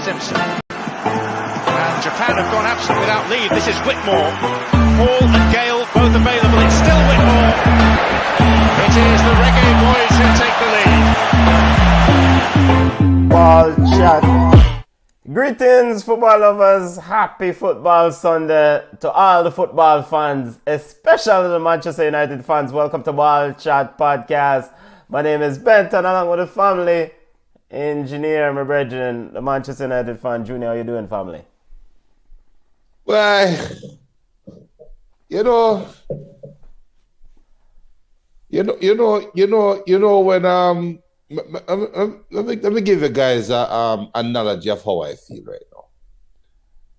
Simpson. And Japan have gone absent without leave. This is Whitmore. Hall and Gale both available. It's still Whitmore. It is the Reggae Boys who take the lead. Ballchat. Greetings, football lovers. Happy Football Sunday to all the football fans, especially the Manchester United fans. Welcome to Ballchat Podcast. My name is Benton, along with the family. Engineer, my brethren, the Manchester United fan. Junior, how you doing, family? Well, you know when let me give you guys an analogy of how I feel right now.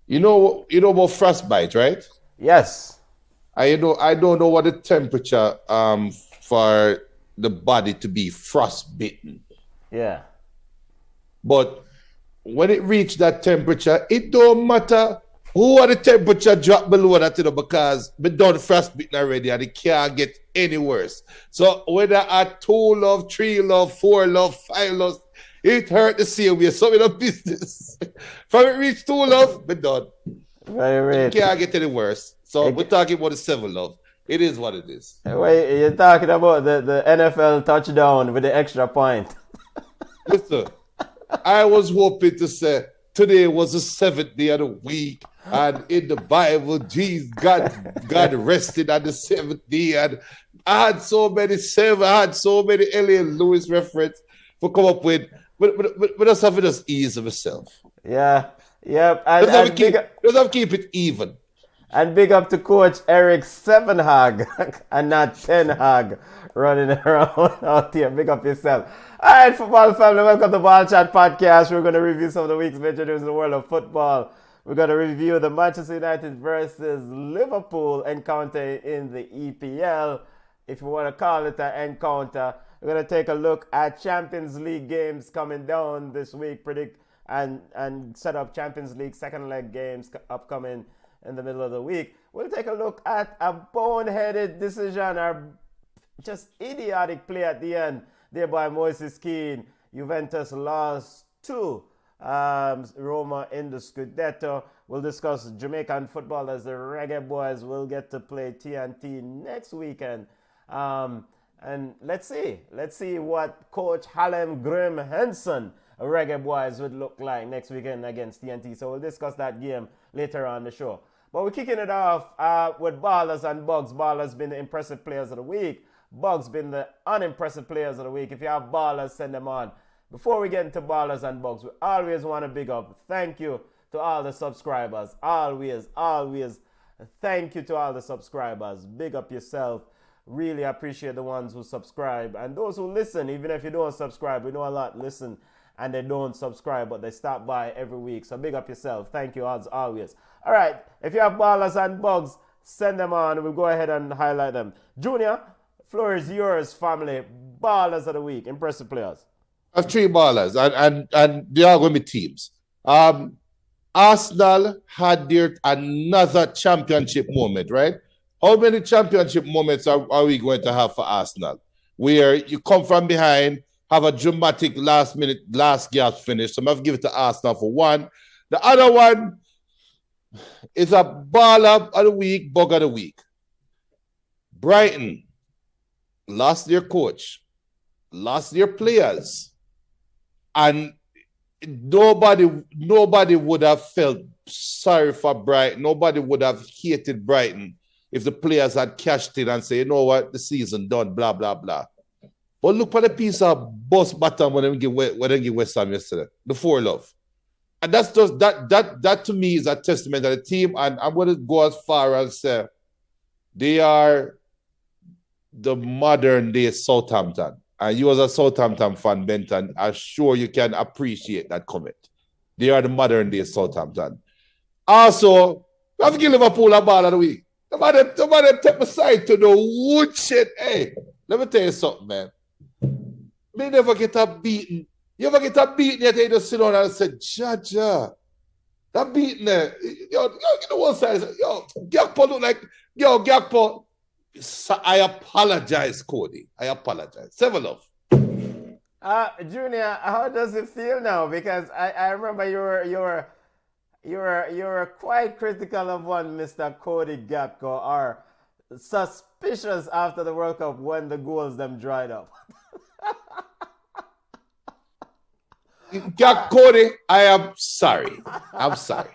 You know about frostbite, right? Yes. I don't know what the temperature for the body to be frostbitten. Yeah. But when it reached that temperature, it don't matter who the temperature drop below that, because we done frostbitten already and it can't get any worse. So whether at 2 love, 3 love, 4 love, 5 love, it hurt the same way. So in a business, from it reach 2 love, we done. It can't get any worse. So we're talking about the 7 love. It is what it is. Wait, you're talking about the NFL touchdown with the extra point. Listen, I was hoping to say today was the 7th day of the week, and in the Bible, Jesus, God rested on the 7th day, and I had so many Elliot Lewis reference for come up with, but let's have to ease myself. Yeah, yep. And let's have to keep it even. And big up to Coach Eric 7-Hag and not 10-Hag running around out here. Big up yourself. All right, football family, welcome to Ballchat Podcast. We're going to review some of the week's major news in the world of football. We're going to review the Manchester United versus Liverpool encounter in the EPL. If you want to call it an encounter, we're going to take a look at Champions League games coming down this week, predict and set up Champions League second leg games upcoming in the middle of the week. We'll take a look at a boneheaded decision or just idiotic play at the end there by Moises Keane. Juventus lost to Roma in the Scudetto. We'll discuss Jamaican football as the Reggae Boys will get to play TNT next weekend. And let's see what Coach Hallam Grim Henson Reggae Boys would look like next weekend against TNT. So we'll discuss that game later on the show. But we're kicking it off with Ballers and Bugs. Ballers been the impressive players of the week. Bugs been the unimpressive players of the week. If you have Ballers, send them on. Before we get into Ballers and Bugs, we always want to big up. Thank you to all the subscribers. Always thank you to all the subscribers. Big up yourself. Really appreciate the ones who subscribe. And those who listen, even if you don't subscribe, we know a lot listen and they don't subscribe, but they stop by every week. So big up yourself. Thank you as always. All right, if you have Ballers and Bugs, send them on. We'll go ahead and highlight them. Junior, floor is yours, family. Ballers of the week, impressive players. I have 3 ballers, and they are going to be teams. Arsenal had their another championship moment, right? How many championship moments are we going to have for Arsenal? Where you come from behind, have a dramatic last gasp finish. So I'm going to give it to Arsenal for one. The other one is a baller of the week, bug of the week. Brighton lost their coach, lost their players, and nobody would have felt sorry for Brighton. Nobody would have hated Brighton if the players had cashed in and said, you know what, the season done, blah, blah, blah. But look for the piece of bus bottom when they give West Ham yesterday, the 4 love. And that's just that to me is a testament of the team. And I'm going to go as far as say they are the modern day Southampton. And you as a Southampton fan, Benton, I'm sure you can appreciate that comment. They are the modern day Southampton. Also, we have to give Liverpool a ball of the week. Nobody take my side to the wood shit. Hey, let me tell you something, man. Me never get a beaten. You ever get a beaten yet you just sit down and say, Jaja, that beaten there. Yo, get the one side. Yo, Gakpo look like, Gakpo. I apologize, Cody. I apologize. 7 love. Junior, how does it feel now? Because I remember you were quite critical of one Mr. Cody Gapco, or suspicious after the World Cup when the goals them dried up. Cody, I am sorry. I'm sorry.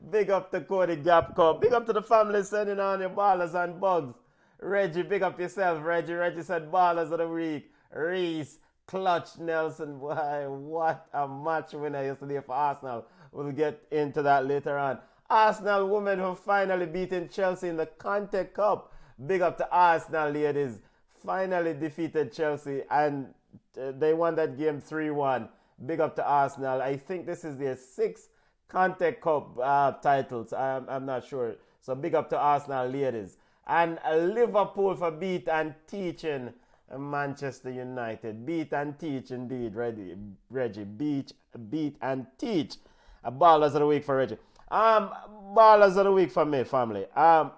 Big up to Cody Gapco. Big up to the family sending on your ballers and bugs. Reggie, big up yourself, Reggie. Reggie said ballers of the week. Reese, Clutch, Nelson. Why, what a match winner yesterday for Arsenal. We'll get into that later on. Arsenal women who finally beaten Chelsea in the Conte Cup. Big up to Arsenal ladies. Finally defeated Chelsea and they won that game 3-1. Big up to Arsenal. I think this is their sixth Conte Cup titles. I'm not sure. So big up to Arsenal ladies. And Liverpool for beat and teaching Manchester United. Beat and teach indeed, Reggie. Beat and teach. Ballers of the week for Reggie. Ballers of the week for me, family. A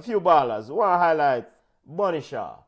few ballers. One highlight, Bunny Shaw.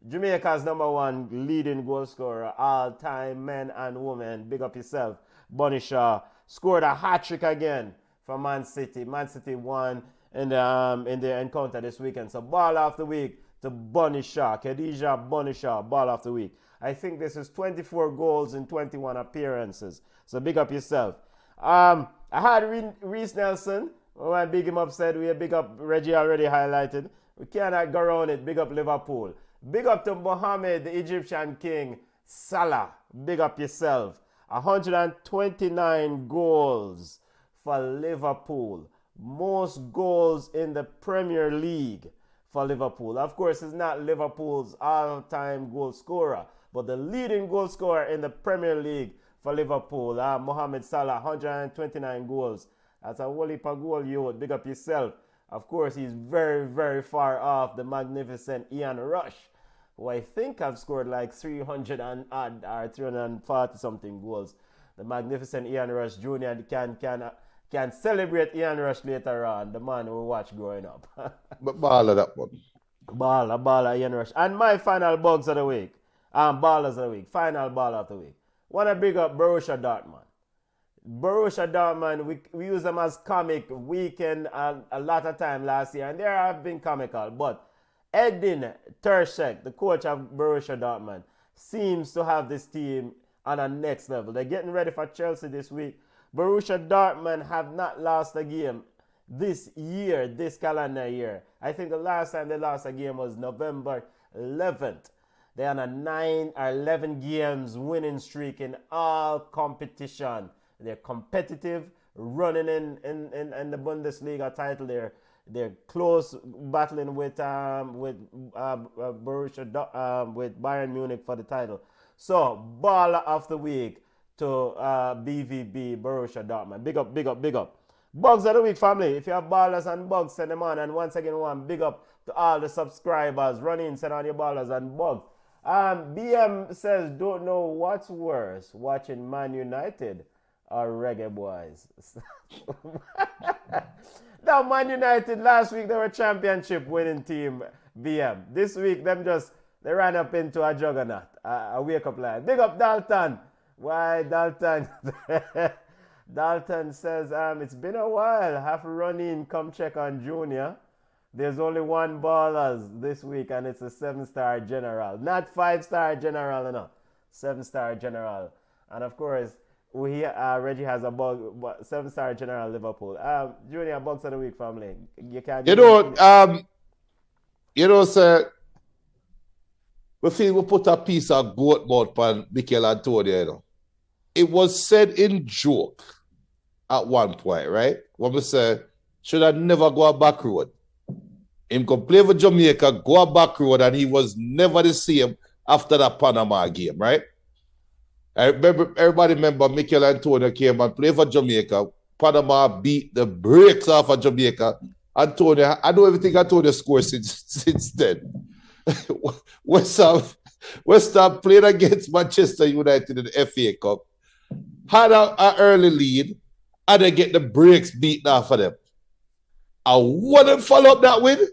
Jamaica's #1 leading goal scorer, all-time men and women. Big up yourself. Bunny Shaw scored a hat-trick again for Man City. Man City won in the encounter this weekend. So ball of the week to Bunny Shaw. Khadija Bunny Shaw, ball of the week. I think this is 24 goals in 21 appearances. So big up yourself. I had Reese Nelson. When I big him up said we big up Reggie already highlighted. We cannot go around it. Big up Liverpool. Big up to Mohammed, the Egyptian king. Salah, big up yourself. 129 goals for Liverpool. Most goals in the Premier League for Liverpool. Of course, it's not Liverpool's all-time goal scorer, but the leading goal scorer in the Premier League for Liverpool. Mohamed Salah, 129 goals. That's a whole heap of goal, you. Big up yourself. Of course, he's very, very far off the magnificent Ian Rush, who I think have scored like 300 and odd or 340 something goals. The magnificent Ian Rush Jr. can celebrate Ian Rush later on, the man we watched growing up. But baller that one. Baller Ian Rush. And my final bugs of the week. Ballers of the week. Final baller of the week. Want to big up Borussia Dortmund. Borussia Dortmund, we use them as comic weekend a lot of time last year, and they have been comical. But Edin Terzic, the coach of Borussia Dortmund, seems to have this team on a next level. They're getting ready for Chelsea this week. Borussia Dortmund have not lost a game this year, this calendar year. I think the last time they lost a game was November 11th. They're on a 9 or 11 games winning streak in all competition. They're competitive, running in the Bundesliga title. They're close battling with Borussia with Bayern Munich for the title. So baller of the week to BVB Borussia Dortmund. Big up. Bugs of the week, family. If you have ballers and bugs, send them on. And once again, one big up to all the subscribers. Run in, send on your ballers and bugs. BM says, don't know what's worse, watching Man United or Reggae Boys. Now, Man United last week, they were a championship winning team, BM. This week, they ran up into a juggernaut, a wake-up line. Big up Dalton. Why, Dalton? Dalton says, it's been a while. Have to run in, come check on Junior. There's only one ballers this week, and it's a 7-star general. Not 5-star general, no. 7-star general. And of course, Reggie has a 7-star general Liverpool. Junior, bugs of the week, family. Sir, we feel we put a piece of goat mouth on Mikel Antonio, It was said in joke at one point, right? When we say, should I never go a back road? Him could play for Jamaica, go a back road, and he was never the same after that Panama game, right? Everybody remember Mikel Antonio came and played for Jamaica. Panama beat the brakes off of Jamaica. Antonio, I know everything Antonio scored since then. West Ham played against Manchester United in the FA Cup, had an early lead, and they get the brakes beaten off of them. I wouldn't follow up that win.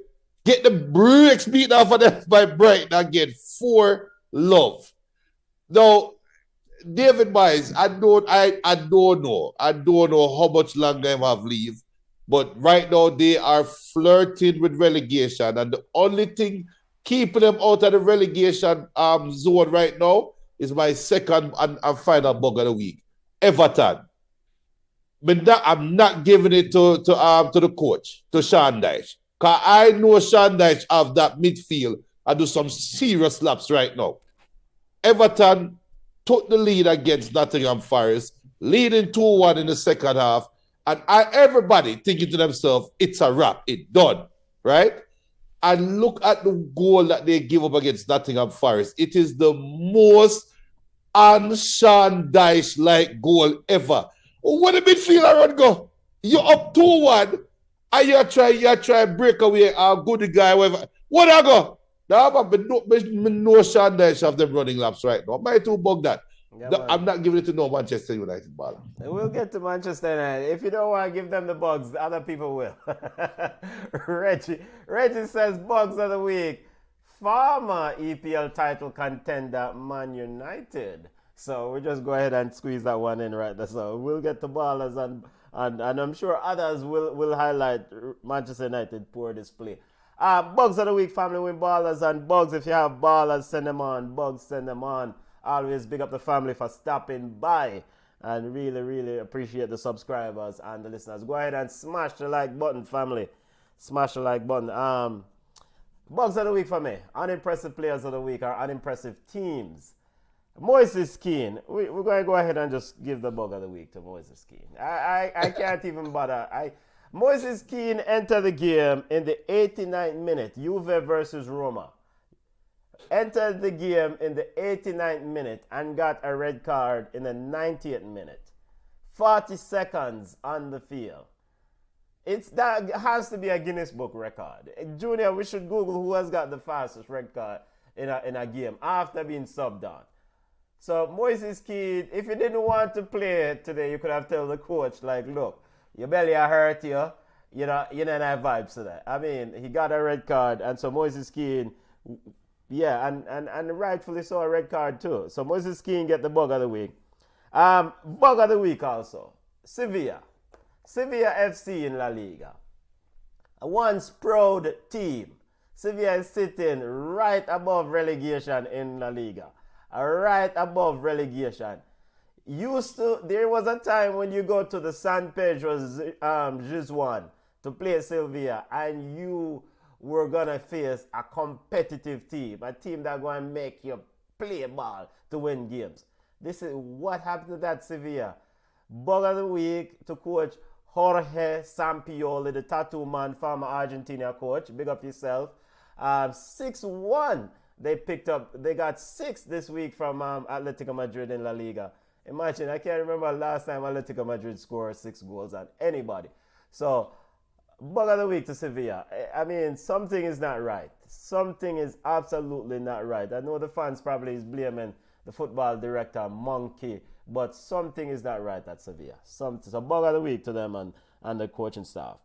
Get the brakes beaten off of them by Brighton again. 4-0. Now, David Moyes, I don't know. I don't know how much longer they have leave. But right now they are flirting with relegation. And the only thing keeping them out of the relegation zone right now is my second and final bug of the week. Everton. But I'm not giving it to the coach, to Sean Dyche. Because I know Sean Dyche have that midfield and do some serious laps right now. Everton took the lead against Nottingham Forest, leading 2-1 in the second half. And everybody thinking to themselves, it's a wrap, it's done, right? And look at the goal that they give up against Nottingham Forest. It is the most un-Sean Dyche-like goal ever. What the midfielder run go? You're up 2-1, and you try break away a good guy, whatever. What I go? Now, no Sean Dyche have them running laps right now. My two bug that. Yeah, No, I'm not giving it to no Manchester United ball. We'll get to Manchester United. If you don't want to give them the bugs, other people will. Reggie says bugs of the week. Former EPL title contender Man United. So we'll just go ahead and squeeze that one in right there. So we'll get to ballers and I'm sure others will highlight Manchester United poor display. Bugs of the week, family with ballers and bugs. If you have ballers, send them on. Bugs, send them on. Always big up the family for stopping by and really, really appreciate the subscribers and the listeners. Go ahead and smash the like button, family. Smash the like button. Bugs of the week for me. Unimpressive players of the week are unimpressive teams. Moises Keane. We're going to go ahead and just give the bug of the week to Moises Keane. I can't even bother. Moises Keane entered the game in the 89th minute. Juve versus Roma. Entered the game in the 89th minute and got a red card in the 90th minute. 40 seconds on the field. That has to be a Guinness Book record. Junior, we should Google who has got the fastest red card in a game after being subbed on. So Moises Keane, if you didn't want to play today, you could have told the coach, like, look, your belly hurt you. You know that vibes to that. I mean, he got a red card, and so Moises Keane, yeah, and rightfully so, a red card too. So Moises Keane get the bug of the week. Bug of the week also. Sevilla FC in La Liga. A once proud team. Sevilla is sitting right above relegation in La Liga. Right above relegation. There was a time when you go to the San Pedro Gizjuan to play Sevilla and you were going to face a competitive team, a team that's going to make you play ball to win games. This is what happened to that Sevilla. Bug of the week to coach Jorge Sampaoli, the tattoo man, former Argentina coach. Big up yourself. 6-1 they picked up. They got 6 this week from Atletico Madrid in La Liga. Imagine, I can't remember last time Atletico Madrid scored 6 goals on anybody. So, bug of the week to Sevilla. I mean, something is not right. Something is absolutely not right. I know the fans probably is blaming the football director, Monkey, but something is not right at Sevilla. So, bug of the week to them and the coaching staff.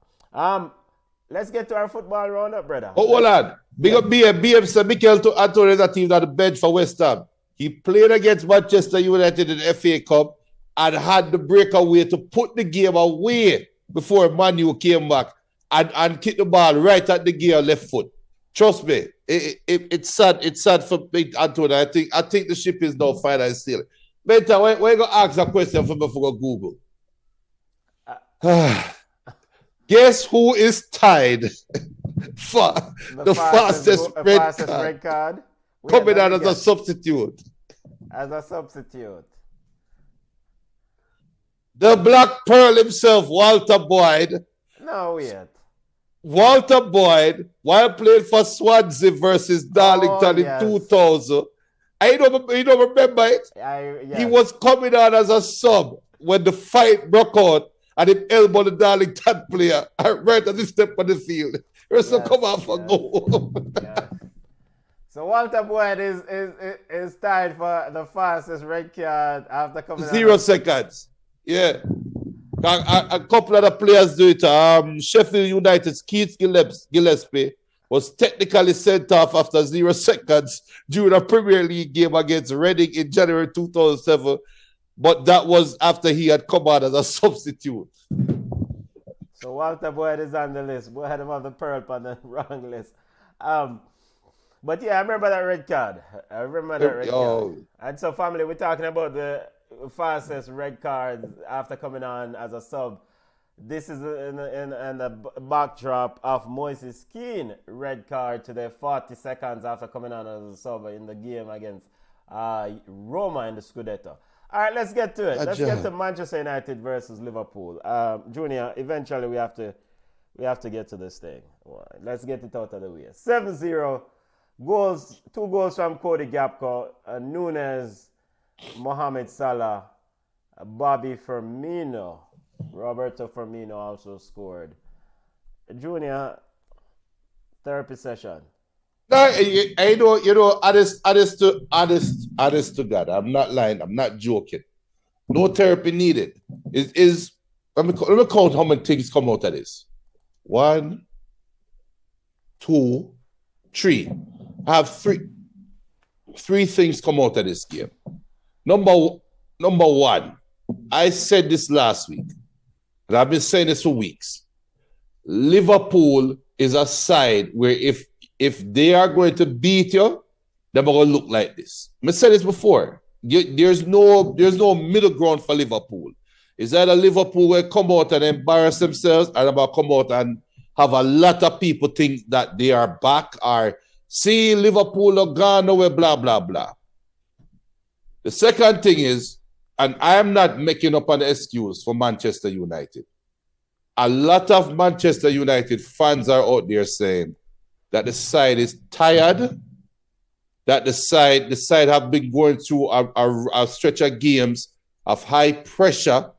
Let's get to our football roundup, brother. Oh, hold on. Big up BM said Mikel Antonio is a team that the bench for West Ham. He played against Manchester United in the FA Cup and had the breakaway to put the game away before Man Utd came back and kicked the ball right at the gear left foot. Trust me, it's sad. It's sad for Big Antonio. I think the ship is now final and still. Benta, we're going to ask a question for me for Google. Guess who is tied for the fastest red card? Coming out as a substitute. As a substitute. The Black Pearl himself, Walter Boyd. No, wait. Walter Boyd, while playing for Swansea versus Darlington in 2000. You don't remember it? He was coming out as a sub when the fight broke out and he elbowed the Darlington player right at the step on the field. So come out for goal. So Walter Boyd is tied for the fastest red card after coming 0 seconds. Yeah. A couple of the players do it. Sheffield United's Keith Gillespie was technically sent off after 0 seconds during a Premier League game against Reading in January 2007. But that was after he had come out as a substitute. So Walter Boyd is on the list. Boyd had him on the Pearl on the wrong list. But yeah, I remember that red card. Card. And so, family, we're talking about the fastest red card after coming on as a sub. This is in the backdrop of Moises Keane red card today, 40 seconds after coming on as a sub in the game against Roma in the Scudetto. All right, let's get to it. Let's get to Manchester United versus Liverpool. Junior, eventually we have to get to this thing. Let's get it out of the way. 7-0. Goals, 2 goals from Cody Gakpo, Nunes, Mohamed Salah, Bobby Firmino, Roberto Firmino also scored. Junior, therapy session. No, honest to God, I'm not lying, I'm not joking. No therapy needed. Let me count how many things come out of this. 1, 2, 3. I have three things come out of this game. Number 1, I said this last week, and I've been saying this for weeks. Liverpool is a side where if they are going to beat you, they're going to look like this. I said this before. There's no middle ground for Liverpool. It's either Liverpool will come out and embarrass themselves, or they're going to come out and have a lot of people think that they are back, or see Liverpool are gone away, blah, blah, blah. The second thing is, and I am not making up an excuse for Manchester United. A lot of Manchester United fans are out there saying that the side is tired, that the side have been going through a stretch of games of high pressure,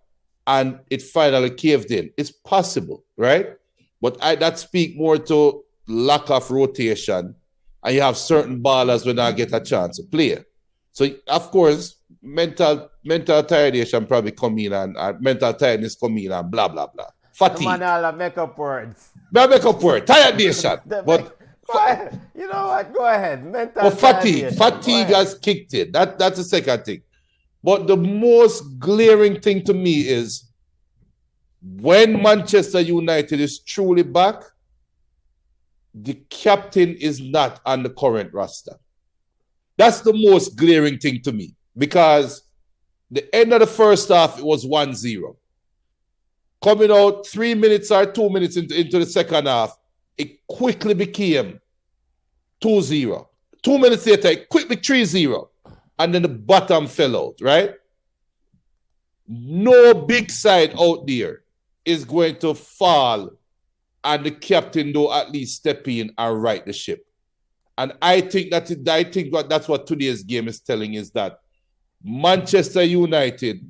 and it finally caved in. It's possible, right? But that speak more to lack of rotation, and you have certain ballers when I get a chance to play. So, of course, mental tiredness probably come in, and mental tiredness come in, and blah, blah, blah. Fatigue. Man, all make up words. Make up word. Tired nation. But you know what? Go ahead. Mental but fatigue has kicked in. That's the second thing. But the most glaring thing to me is when Manchester United is truly back, the captain is not on the current roster. That's the most glaring thing to me, because the end of the first half, it was 1-0. Coming out 3 minutes or 2 minutes into the second half, it quickly became 2-0. 2 minutes later, it quickly 3-0. And then the bottom fell out, right? No big side out there is going to fall and the captain do at least step in and right the ship. And I think that's what today's game is telling, is that Manchester United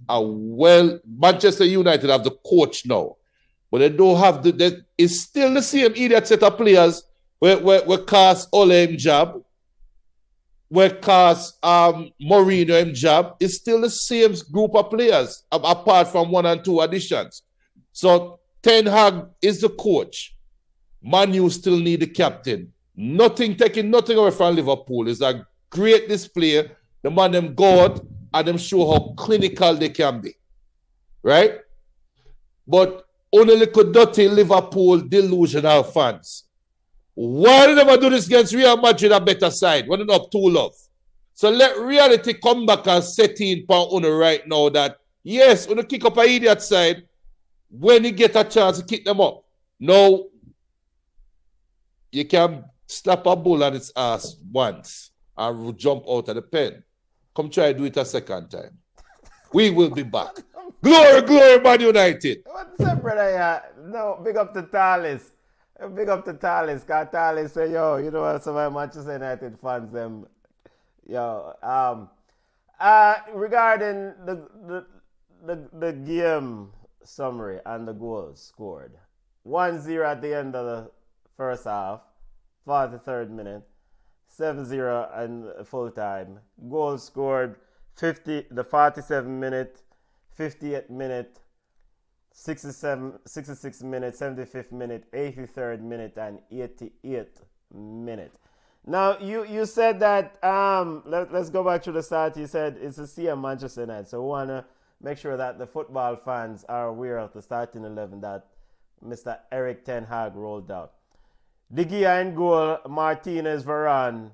Manchester United have the coach now, but they don't have it's still the same idiot set of players where cast Ole him job, where cast Mourinho him job. It's still the same group of players, apart from 1 and 2 additions. So Ten Hag is the coach. Man U still need the captain. Taking nothing away from Liverpool. It's a great display. The man them go out and them show how clinical they can be. Right? But only little dirty Liverpool delusional fans. Why did they never do this against Real Madrid, a better side? When they're up 2-0. So let reality come back and set in for Uno right now that, yes, Uno kick up an idiot side when you get a chance to kick them up. No, you can slap a bull on its ass once and jump out of the pen. Come try to do it a second time. We will be back. Glory, glory, Man United. What's up, brother? No, big up to Talis. Big up to Talis. Because Talis say, yo, you know what, some of Manchester United fans, them, yo. Regarding the game summary and the goals scored. 1-0 at the end of the first half, 43rd minute. 7-0 in full time. Goals scored the 47th minute, 58th minute, 66th minute, 75th minute, 83rd minute, and 88th minute. Now, you said that, let's go back to the start. You said it's a CM Manchester United. So we want to make sure that the football fans are aware of the starting 11 that Mr. Eric Ten Hag rolled out. De Gea in goal, Martinez, Varane,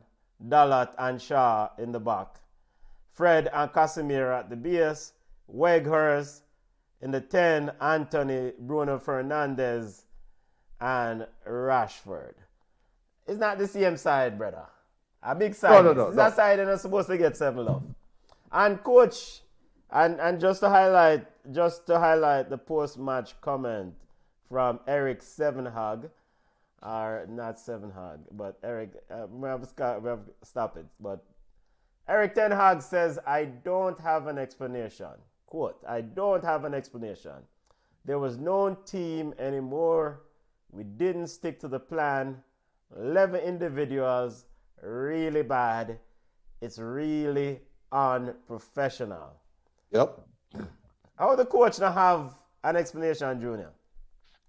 Dalot, and Shaw in the back. Fred and Casemiro at the base. Weghorst in the 10, Anthony, Bruno Fernandes, and Rashford. It's not the same side, brother. A big side. No. That side is not supposed to get 7 love. And coach, and just to highlight the post-match comment from Eric Sevenhag, or not Sevenhag, but Eric, we have to stop it. But Eric Ten Hag says, I don't have an explanation. Quote, I don't have an explanation. There was no team anymore. We didn't stick to the plan. 11 individuals, really bad. It's really unprofessional. Yep. How the coach not have an explanation, Junior?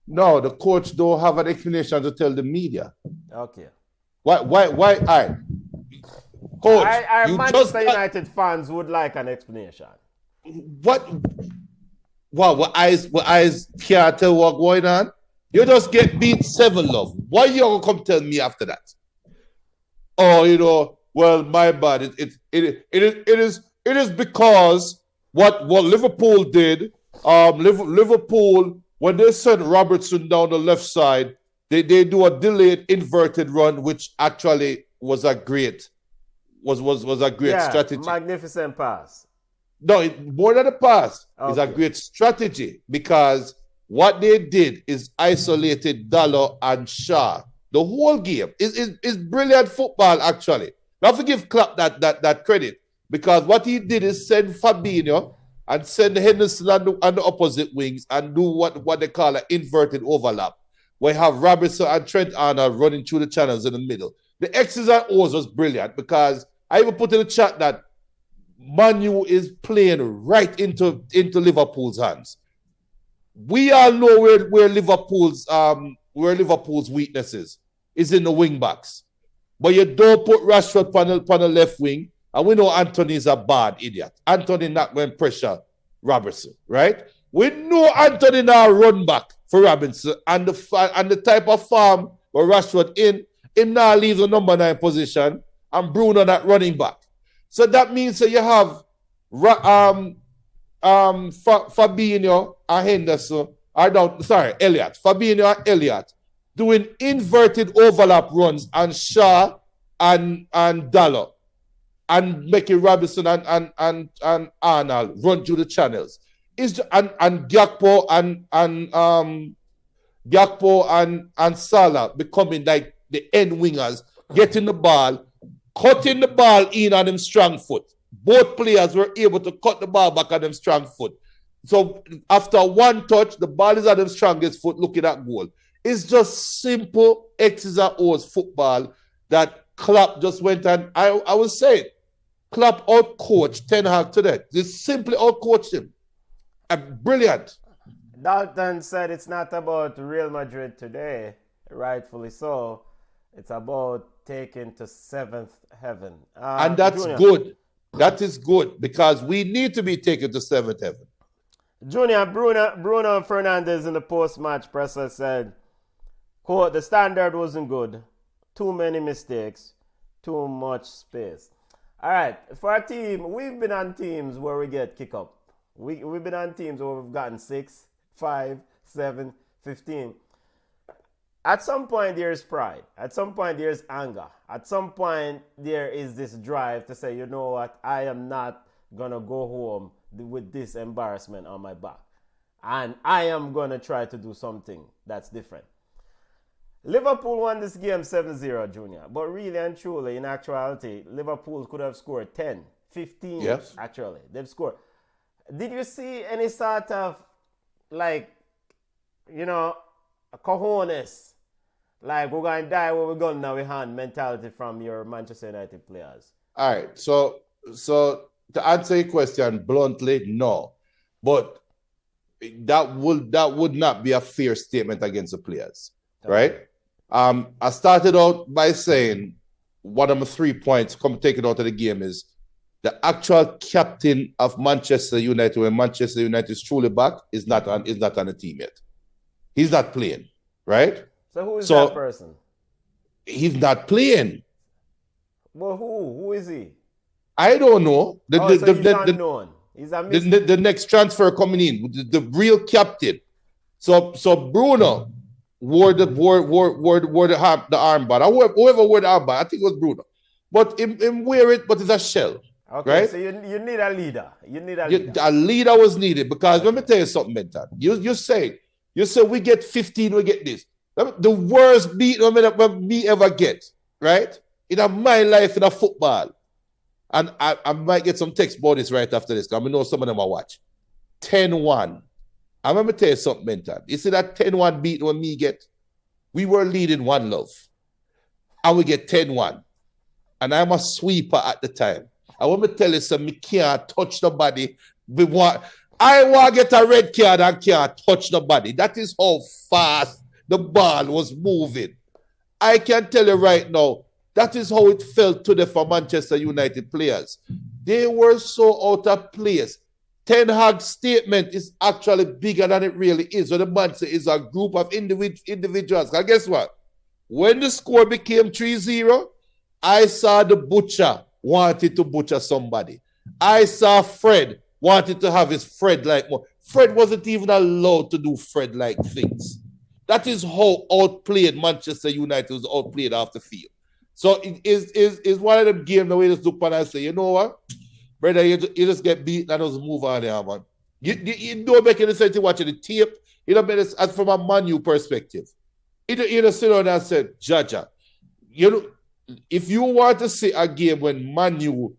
No, the coach don't have an explanation to tell the media. Okay. Why? All right. Coach, Our you Manchester United fans would like an explanation. What? Wow, what eyes can't tell what's going on? You just get beat 7 love. Why you gonna come tell me after that? Oh, well, my bad. It is because what Liverpool did. Liverpool, when they sent Robertson down the left side, they do a delayed inverted run, which actually was a great strategy. Magnificent pass. No, more than a pass. Okay. It's a great strategy because what they did is isolated Dalot and Shaw. The whole game is brilliant football, actually. Now, forgive Klopp that credit because what he did is send Fabinho and send Henderson on the opposite wings and do what they call an inverted overlap, where you have Robertson and Trent Arnold running through the channels in the middle. The X's and O's was brilliant because I even put in the chat that Man Utd is playing right into Liverpool's hands. We all know where Liverpool's weakness is in the wing backs. But you don't put Rashford on the left wing, and we know Anthony's a bad idiot. Anthony not going to pressure Robertson, right? We know Anthony now run back for Robinson, and the type of form where Rashford him now leaves the number 9 position, and Bruno not running back. So that means that you have Fabinho and Henderson, Elliott. Fabinho and Elliott doing inverted overlap runs and Shaw and Dalot and making Robinson and Arnold run through the channels. And Gakpo and Salah becoming like the end wingers, getting the ball, cutting the ball in on them strong foot. Both players were able to cut the ball back on them strong foot. So after one touch, the ball is on them strongest foot looking at goal. It's just simple X's and O's football that Klopp just went and I will say it. Klopp out-coached Ten Hag today. They simply out-coached him. Brilliant. Dalton said it's not about Real Madrid today, rightfully so. It's about taking to 7th heaven. And that's Junior. good. That is good because we need to be taken to 7th heaven. Junior, Bruno Fernandes in the post-match presser said, quote, the standard wasn't good. Too many mistakes. Too much space. All right, for our team, we've been on teams where we get kick up. We've been on teams where we've gotten 6, 5, 7, 15. At some point, there is pride. At some point, there is anger. At some point, there is this drive to say, you know what, I am not going to go home with this embarrassment on my back. And I am going to try to do something that's different. Liverpool won this game 7-0, Junior. But really and truly, in actuality, Liverpool could have scored 10, 15, yes. Actually. They've scored. Did you see any sort of, like, cojones? Like, we're going to die with a gun in our hand mentality from your Manchester United players? All right. So to answer your question bluntly, no. But that would not be a fair statement against the players, right? I started out by saying one of my 3 points, come take it out of the game, is the actual captain of Manchester United, when Manchester United is truly back, is not on the team yet. He's not playing, right? So who is that person? He's not playing. Well, who is he? I don't know. He's unknown. He's a the next transfer coming in, the real captain. So Bruno wore the armband. Whoever wore the armband, I think it was Bruno. But him wear it, but it's a shell. Okay, right? So you need a leader. A leader was needed, because let me tell you something, Mental. You say we get 15, we get this. The worst beat me ever get, right? In my life in a football. And I might get some text about this right after this, because I know some of them I watch. 10-1. I'm going to tell you something, Mental. You see that 10-1 beat when me get? We were leading 1-0. And we get 10-1. And I'm a sweeper at the time. I want to tell you something, me can't touch nobody. I want to get a red card and can't touch nobody. That is how fast the ball was moving. I can tell you right now, that is how it felt today for Manchester United players. They were so out of place. Ten Hag's statement is actually bigger than it really is. So the man says it's a group of individuals. And guess what? When the score became 3-0, I saw the butcher wanted to butcher somebody. I saw Fred wanted to have his Fred-like more. Fred wasn't even allowed to do Fred-like things. That is how outplayed Manchester United was outplayed off the field. So it is one of them games the way you just look on and say, you know what, brother, you just get beat and just move on there, man. You don't make any sense to watching the tape. You don't make it as from a Man U perspective. You just sit down and say, Jaja, if you want to see a game when Man U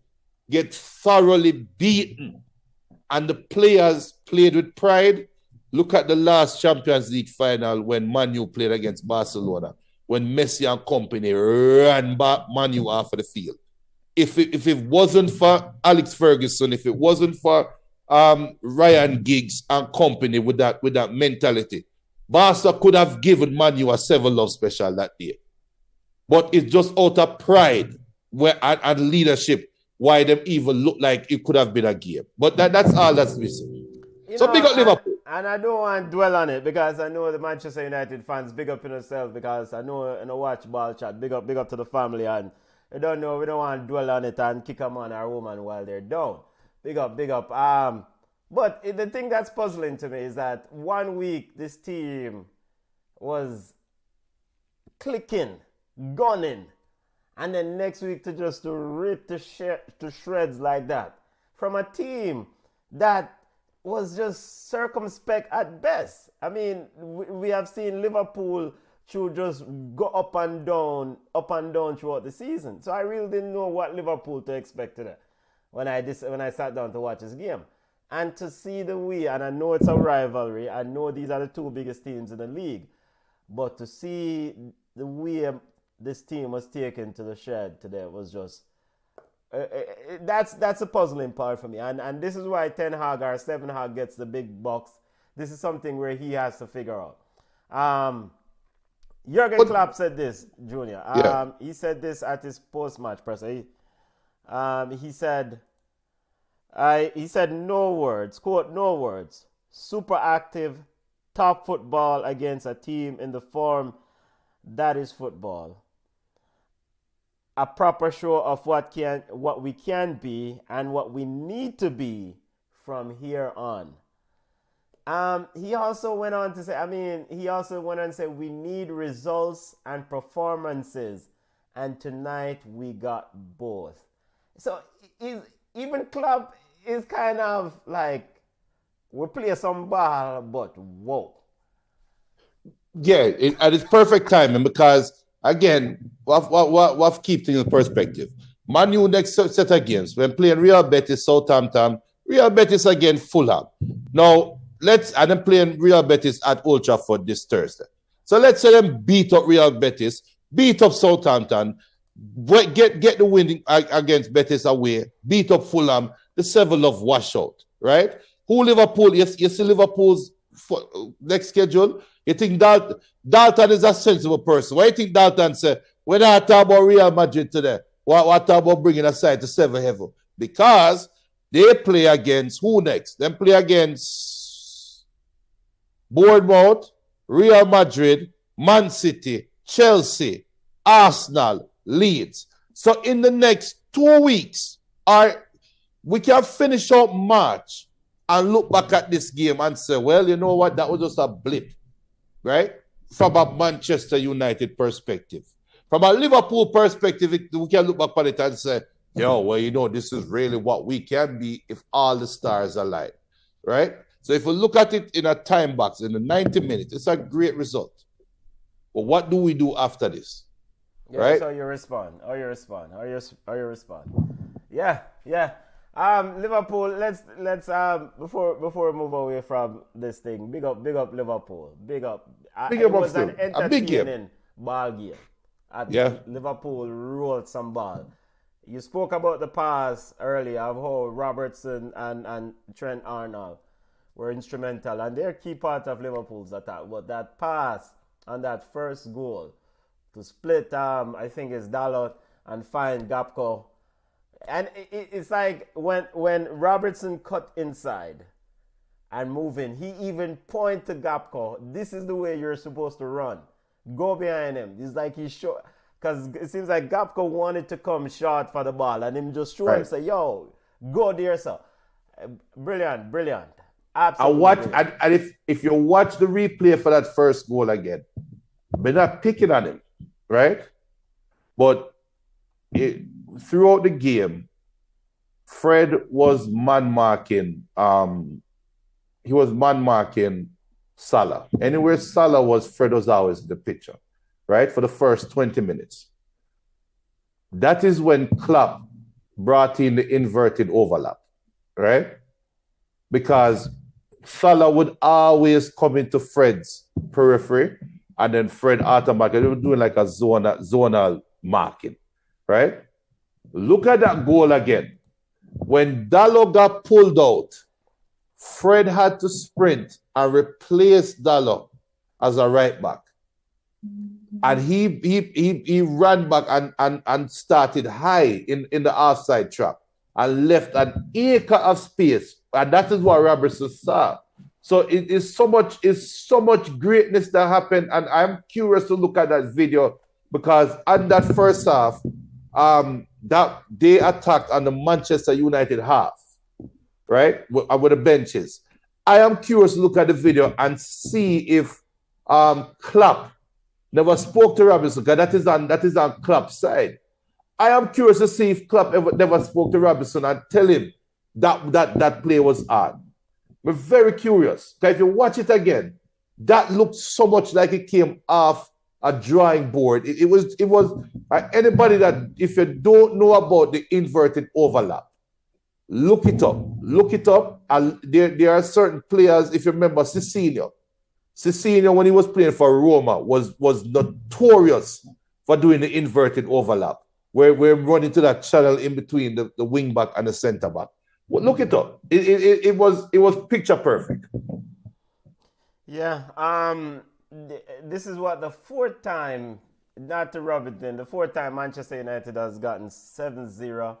get thoroughly beaten and the players played with pride, look at the last Champions League final when Man U played against Barcelona, when Messi and company ran back Man U off of the field. If it wasn't for Alex Ferguson, if it wasn't for Ryan Giggs and company with that mentality, Barca could have given Man U a 7-love special that day. But it's just out of pride and leadership why them even look like it could have been a game. But that's all that's missing. Big up Liverpool. And I don't want to dwell on it, because I know the Manchester United fans big up in themselves, because I know and I watch Ballchat, big up to the family, and we don't want to dwell on it and kick a man or woman while they're down. Big up. But the thing that's puzzling to me is that 1 week this team was clicking, gunning, and then next week to just rip to shreds like that from a team that was just circumspect at best. I mean, we have seen Liverpool to just go up and down throughout the season. So I really didn't know what Liverpool to expect today when I sat down to watch this game. And to see the way, and I know it's a rivalry, I know these are the two biggest teams in the league, but to see the way this team was taken to the shed today was just that's a puzzling part for me, and this is why Ten Hag or Seven Hag gets the big box. This is something where he has to figure out. Jurgen Klopp said this, Junior. He said this at his post-match press. He said no words, quote, no words. Super active, top football against a team in the form that is football. A proper show of what we can be and what we need to be from here on. He also went on to say, we need results and performances, and tonight we got both. So even Klopp is kind of like, we play some ball, but whoa. Yeah, and it's perfect timing, because again, we've keep things in perspective. Man U next set of games, when playing Real Betis, Southampton, Real Betis again, Fulham. Now, and then playing Real Betis at Old Trafford this Thursday. So let's say them beat up Real Betis, beat up Southampton, get the win against Betis away, beat up Fulham, the 7-love washout, right? Who Liverpool? You see Liverpool's next schedule? You think Dalton is a sensible person? Why you think Dalton said, we're not talking about Real Madrid today? What talk about bringing a side to 7 heaven? Because they play against who next? They play against Bournemouth, Real Madrid, Man City, Chelsea, Arsenal, Leeds. So in the next 2 weeks, we can finish out March and look back at this game and say, well, you know what? That was just a blip, right? From a Manchester United perspective. From a Liverpool perspective, we can look back on it and say, yo, well, you know, this is really what we can be if all the stars align, right? So if we look at it in a time box, in the 90 minutes, it's a great result. But what do we do after this? Yeah, right? So you respond. How you respond? Yeah. Liverpool. Let's before we move away from this thing. Big up Liverpool. Big up. It was an entertaining ball game. Liverpool rolled some ball. You spoke about the pass earlier of how Robertson and Trent Arnold were instrumental, and they're key part of Liverpool's attack. But that pass and that first goal to split, I think it's Dalot and find Gapco. And it's like when Robertson cut inside and moving, he even pointed to Gapco. This is the way you're supposed to run. Go behind him. It's like he's short. Because it seems like Gapco wanted to come short for the ball and him just show him, say, yo, go there, sir. Brilliant. Absolutely. And if you watch the replay for that first goal again, we're not picking on him, right? But throughout the game, Fred was man-marking. He was man-marking Salah. Anywhere Salah was, Fred was always in the picture, right? For the first 20 minutes. That is when Klopp brought in the inverted overlap, right? Because Salah would always come into Fred's periphery, and then Fred automatically, they were doing like a zonal marking, right? Look at that goal again. When Dalot got pulled out, Fred had to sprint and replace Dalot as a right back. And he ran back and started high in the offside trap and left an acre of space. And that is what Robertson saw. So it is so much greatness that happened. And I'm curious to look at that video because on that first half, that they attacked on the Manchester United half, right? With the benches. I am curious to look at the video and see if Klopp never spoke to Robinson, because that is on Klopp's side. I am curious to see if Klopp never spoke to Robinson and tell him that play was hard. We're very curious. Because if you watch it again, that looked so much like it came off a drawing board. It was anybody that, if you don't know about the inverted overlap, look it up. And there are certain players, if you remember Cicinho, when he was playing for Roma, was notorious for doing the inverted overlap, where we're running to that channel in between the wing back and the center back. Well, look it up. It was picture perfect. Yeah. This is what the fourth time, not to rub it in, the fourth time Manchester United has gotten 7-0.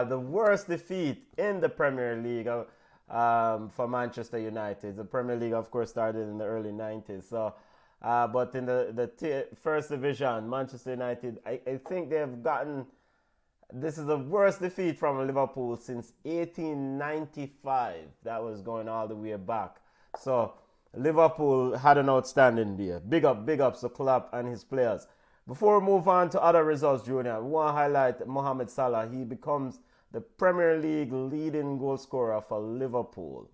The worst defeat in the Premier League for Manchester United. The Premier League, of course, started in the early 90s. So, but in the first division, Manchester United, I think they've gotten, this is the worst defeat from Liverpool since 1895. That was going all the way back. So, Liverpool had an outstanding day. Big ups to Klopp and his players. Before we move on to other results, Junior, we want to highlight Mohamed Salah. He becomes the Premier League leading goal scorer for Liverpool.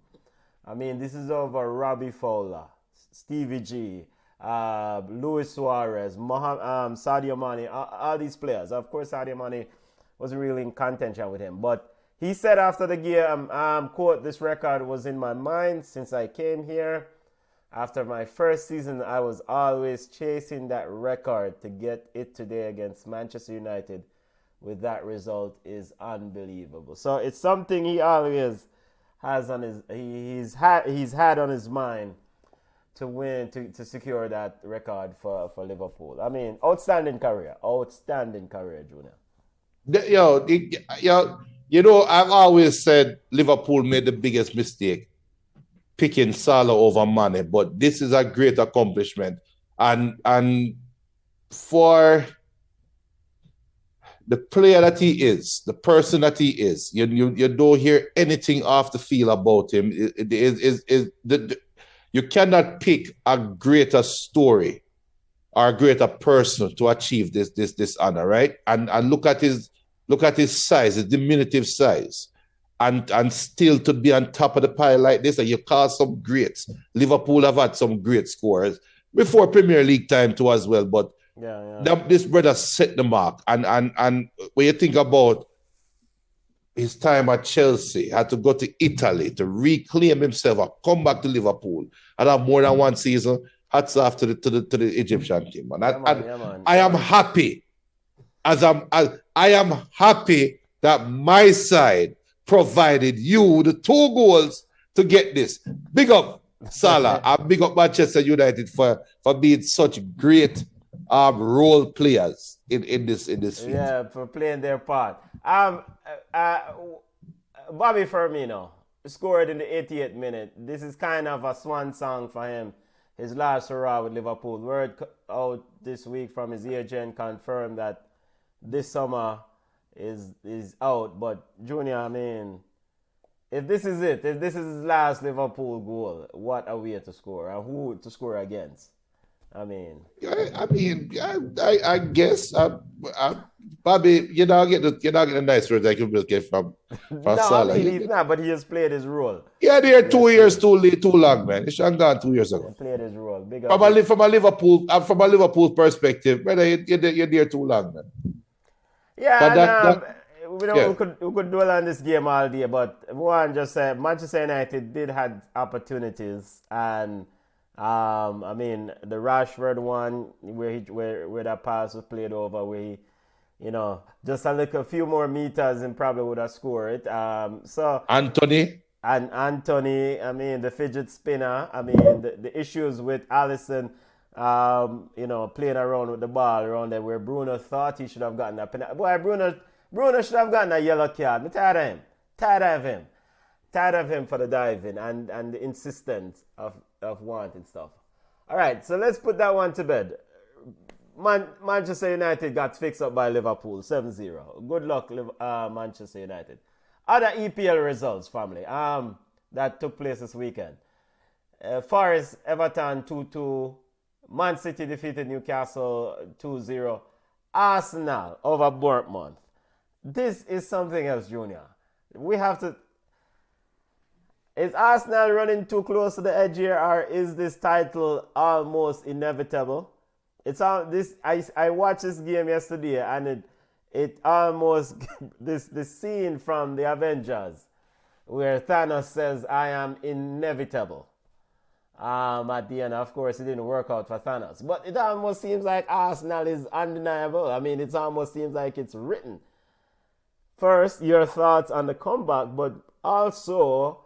I mean, this is over Robbie Fowler, Stevie G, Luis Suarez, Sadio Mane, all these players. Of course, Sadio Mane wasn't really in contention with him. But he said after the game, quote, "This record was in my mind since I came here. After my first season, I was always chasing that record. To get it today against Manchester United with that result is unbelievable." So it's something he always has on his he's had on his mind to win to secure that record for Liverpool. I mean, outstanding career, Junior. I've always said Liverpool made the biggest mistake picking Salah over Mane, but this is a great accomplishment, and for the player that he is, the person that he is, you don't hear anything off the field about him. You cannot pick a greater story or a greater person to achieve this honor, right? And look at his size, his diminutive size, and still to be on top of the pile like this. And you call some greats. Liverpool have had some great scorers before Premier League time too as well, but this brother set the mark. And when you think about his time at Chelsea, had to go to Italy to reclaim himself and come back to Liverpool and have more than one season. Hats off to the Egyptian team, man. I am happy I am happy that my side provided you the 2 goals to get this. Big up Salah and big up Manchester United for being such great role players in this field. Yeah, for playing their part. Bobby Firmino scored in the 88th minute. This is kind of a swan song for him. His last hurrah with Liverpool. Word out this week from his agent confirmed that this summer is out. But Junior, I mean, if this is it, if this is his last Liverpool goal, what are we to score and who to score against? I guess, Bobby, you're not getting a nice word like you will get from Salah. He's not, but he has played his role. Yeah, they're 2 years too long, man. He should have gone 2 years ago. He played his role. From a Liverpool perspective, brother, you're there too long, man. Yeah, we could dwell on this game all day, but one just said Manchester United did have opportunities, and I mean the Rashford one where that pass was played over, where he, just a few more meters and probably would have scored. So Anthony, I mean the fidget spinner. I mean the issues with Alisson. Playing around with the ball around there where Bruno thought he should have gotten a penalty. Boy, Bruno should have gotten a yellow card. I'm tired of him. Tired of him for the diving and the insistence of wanting stuff. All right, so let's put that one to bed. Manchester United got fixed up by Liverpool, 7-0. Good luck, Manchester United. Other EPL results, family, that took place this weekend. Forest, Everton, 2-2. Man City defeated Newcastle 2-0. Arsenal over Bournemouth. This is something else, Junior. We have to... Is Arsenal running too close to the edge here, or is this title almost inevitable? It's all this. I watched this game yesterday, and it almost this scene from the Avengers, where Thanos says, "I am inevitable." At the end, of course, it didn't work out for Thanos. But it almost seems like Arsenal is undeniable. I mean, it almost seems like it's written. First, your thoughts on the comeback, but also,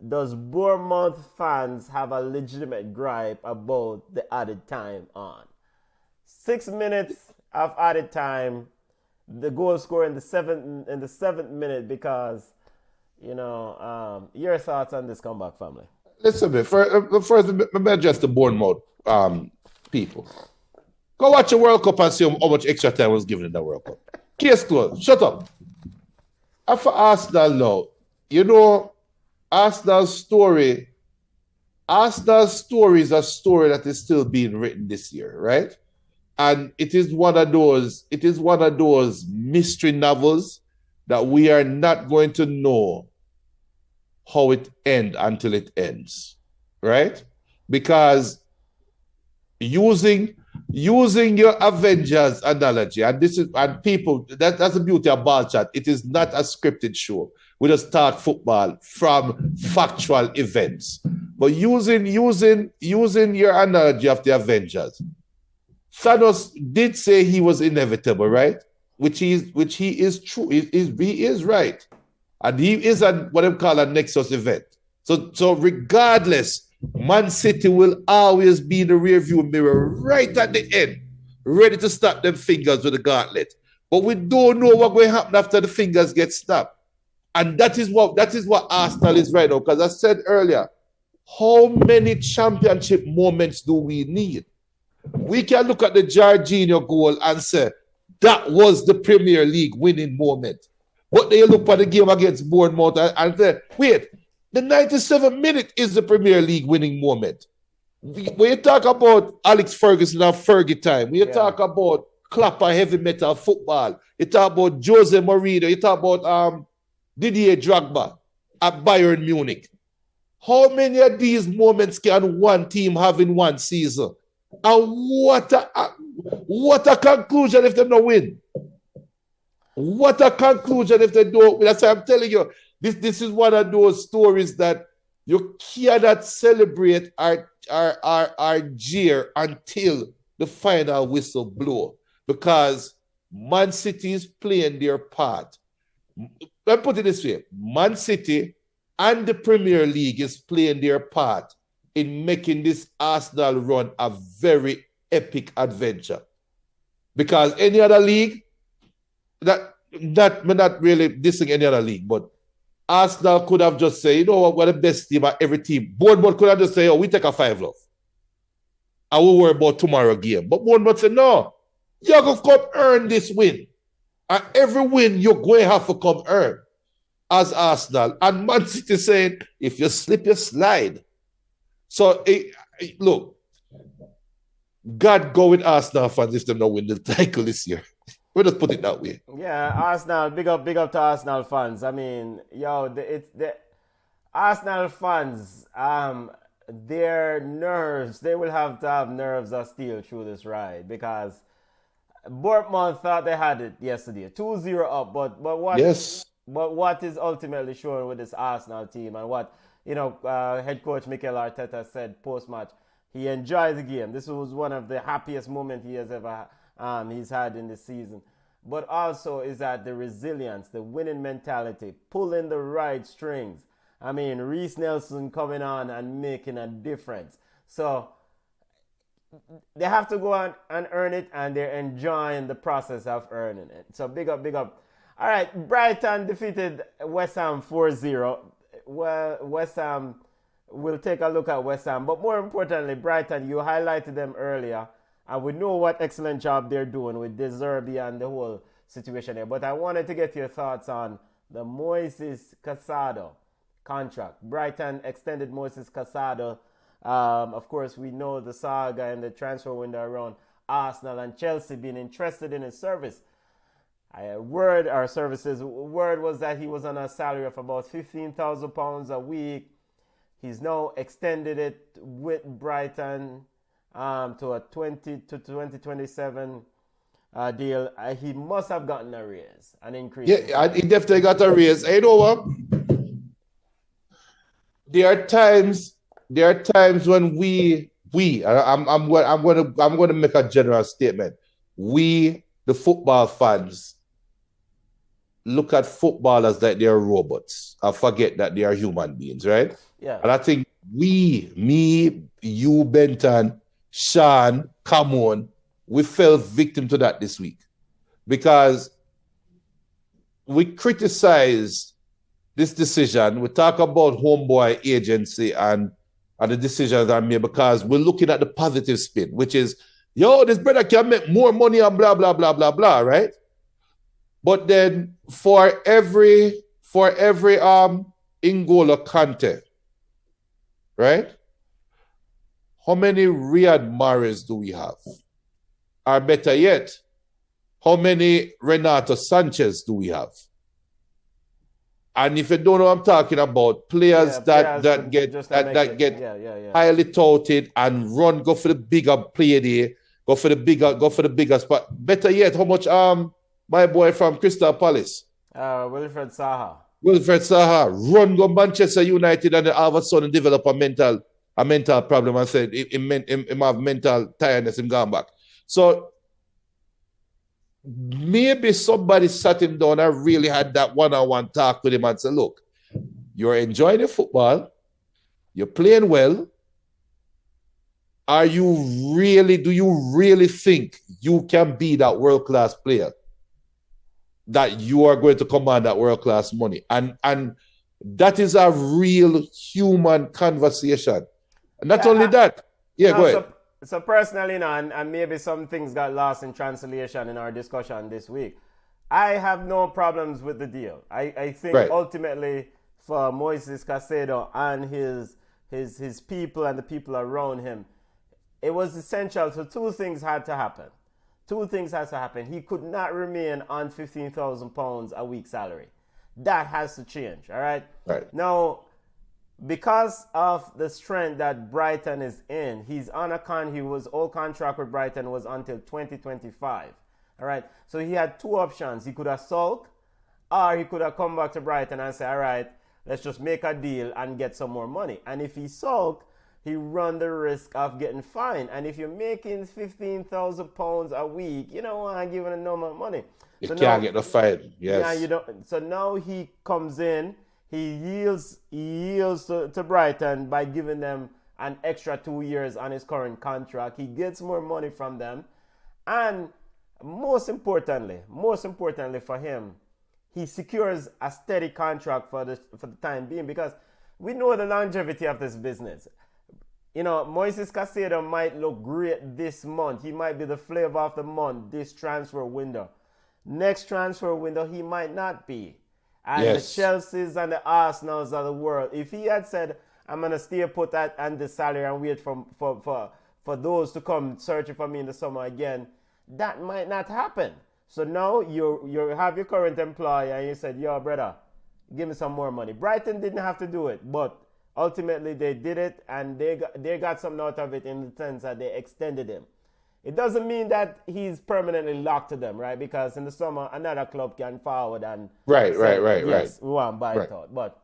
does Bournemouth fans have a legitimate gripe about the added time on? 6 minutes of added time, the goal scored in the seventh minute because, your thoughts on this comeback, family? Listen a bit. First, let me address the Bournemouth people. Go watch the World Cup and see how much extra time was given in the World Cup. Case closed. Shut up. And for Arsenal now, Arsenal's story is a story that is still being written this year, right? And it is one of those mystery novels that we are not going to know how it ends until it ends, right? Because using your Avengers analogy, and people, that's the beauty of Ballchat. It is not a scripted show. We just start football from factual events. But using your analogy of the Avengers, Thanos did say he was inevitable, right? Which he is true. He is right. And he is what they call a Nexus event. So regardless, Man City will always be in the rearview mirror right at the end, ready to snap them fingers with the gauntlet. But we don't know what's going to happen after the fingers get snapped. And that is what Arsenal is right now. Because I said earlier, how many championship moments do we need? We can look at the Jorginho goal and say, that was the Premier League winning moment. But they look at the game against Bournemouth and say, wait, the 97th minute is the Premier League winning moment. When you talk about Alex Ferguson and Fergie time, when you talk about Clapper heavy metal football, you talk about Jose Mourinho, you talk about Didier Drogba at Bayern Munich. How many of these moments can one team have in one season? And what a conclusion if they don't win. What a conclusion if they don't win. That's why I'm telling you, this is one of those stories that you cannot celebrate or jeer until the final whistle blow. Because Man City is playing their part. Let me put it this way. Man City and the Premier League is playing their part in making this Arsenal run a very epic adventure. Because any other league, we're not really dissing any other league, but Arsenal could have just said, you know what, we're the best team at every team. Bournemouth could have just said, oh, we take a 5-love. I will worry about tomorrow game. But Bournemouth said, no, you're going to come earn this win. And every win you're going to have to come earn as Arsenal. And Man City saying, if you slip, you slide. So, look, God go with Arsenal fans if they don't win the title this year. We'll just put it that way. Yeah, Arsenal, big up to Arsenal fans. I mean, it's the Arsenal fans, their nerves, they will have to have nerves of steel through this ride because Bournemouth thought they had it yesterday. 2-0 up, but what? Yes. But what is ultimately shown with this Arsenal team and what, head coach Mikel Arteta said post-match, he enjoyed the game. This was one of the happiest moments he has ever he's had in the season. But also is that the resilience, the winning mentality, pulling the right strings. I mean, Reece Nelson coming on and making a difference. So they have to go on and earn it, and they're enjoying the process of earning it. So big up, big up. All right, Brighton defeated West Ham 4-0. Well, West Ham, we'll take a look at West Ham. But more importantly, Brighton, you highlighted them earlier. And we know what excellent job they're doing with De Zerbi and the whole situation there. But I wanted to get your thoughts on the Moises Casado contract. Brighton extended Moises Casado. Of course, we know the saga and the transfer window around Arsenal and Chelsea being interested in his service. Word was that he was on a salary of about £15,000 a week. He's now extended it with Brighton to a 2027 deal. He must have gotten a raise, an increase. Yeah, he definitely got a raise. You know what? There are times when I'm going to make a general statement. We, the football fans, look at footballers like they are robots. I forget that they are human beings, right? Yeah. And I think me, you, Benton, Sean, come on, we fell victim to that this week because we criticize this decision. We talk about homeboy agency and the decisions are made because we're looking at the positive spin, which is, this brother can make more money and blah, blah, blah, blah, blah, right? But then for every N'Golo Kante, right? How many Riyad Mahrez do we have? Or better yet, how many Renato Sanchez do we have? And if you don't know what I'm talking about, players that get highly touted and go for the bigger play day, go for the bigger spot. Better yet, how much my boy from Crystal Palace, Wilfred Zaha, run go Manchester United and then all of a sudden develop a mental problem and said him have mental tiredness, him gone back. So maybe somebody sat him down and really had that one-on-one talk with him and said, look, you're enjoying the football, you're playing well. Do you really think you can be that world-class player? That you are going to command that world-class money? And that is a real human conversation. And not only that. Yeah, go ahead. So personally, and maybe some things got lost in translation in our discussion this week. I have no problems with the deal. I think ultimately for Moises Caicedo and his people and the people around him, it was essential. So two things had to happen. He could not remain on £15,000 a week salary. That has to change, all right? Right. Now, because of the strength that Brighton is in, he's on his old contract with Brighton was until 2025, all right? So he had two options. He could have sulked, or he could have come back to Brighton and say, all right, let's just make a deal and get some more money. And if he sulked, he run the risk of getting fined. And if you're making £15,000 a week, you don't want to give him no more money. You can't get the fine. Yes. Yeah, you don't. So now he comes in, he yields to Brighton by giving them an extra 2 years on his current contract. He gets more money from them. And most importantly for him, he secures a steady contract for the time being, because we know the longevity of this business. You know, Moises Caicedo might look great this month. He might be the flavor of the month this transfer window. Next transfer window, he might not be. And the Chelseas and the Arsenals of the world, if he had said, I'm going to stay put at the salary and wait for those to come searching for me in the summer again, that might not happen. So now you have your current employer and you said, yo, brother, give me some more money. Brighton didn't have to do it, but ultimately they did it, and they got something out of it in the sense that they extended him. It doesn't mean that he's permanently locked to them, right? Because in the summer, another club can forward and right. We want to buy it out. But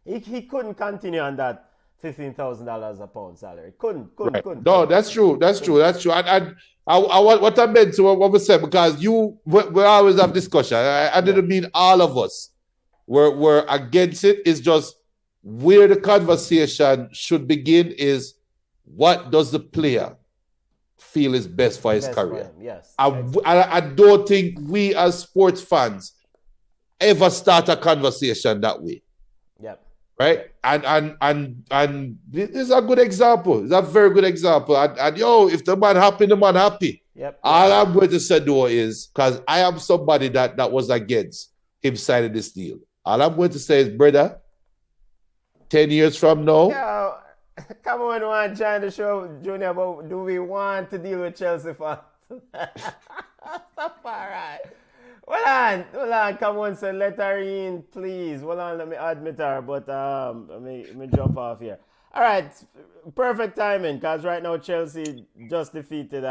he couldn't continue on that $15,000 a pound salary. Couldn't. No, that's true. And what I meant to what we said, because we always have discussion. I didn't mean all of us were against it. It's just where the conversation should begin is, what does the player feel is best for his career? Yes. I don't think we as sports fans ever start a conversation that way. Yep. Right? And this is a good example. It's a very good example. And if the man happy, the man happy. Yep. All I'm going to say though is, because I am somebody that was against him signing this deal. All I'm going to say is, brother, 10 years from now. Yo, come on, want to join the show, Junior, but do we want to deal with Chelsea fans? Stop, all right. Hold on, come on, so let her in, please. Hold on, let me admit her, but let me jump off here. All right, perfect timing, because right now Chelsea just defeated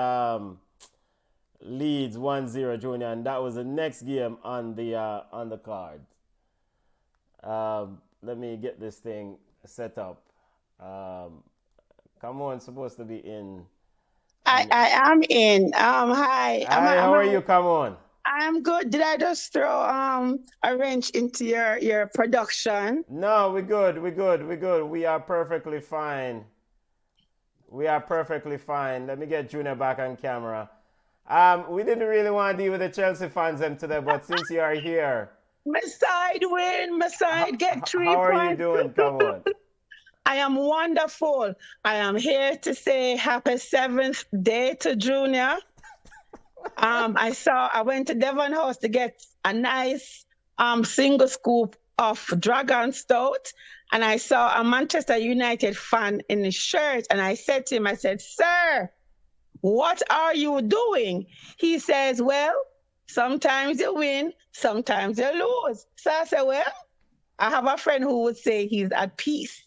Leeds 1-0, Junior, and that was the next game on the card. Let me get this thing set up. Come on, supposed to be in. I am in. Hi. How are you? Come on. I'm good. Did I just throw a wrench into your production? No, we're good. We are perfectly fine. Let me get Junior back on camera. We didn't really want to deal with the Chelsea fans today, but since you are here. My side win. My side get 3 points. How are you doing? Come on. I am wonderful. I am here to say happy 7th day to Junior. I went to Devon House to get a nice single scoop of Dragon Stout, and I saw a Manchester United fan in the shirt, and I said to him, I said, sir, what are you doing? He says, well, sometimes you win, sometimes you lose. So I said, well, I have a friend who would say he's at peace.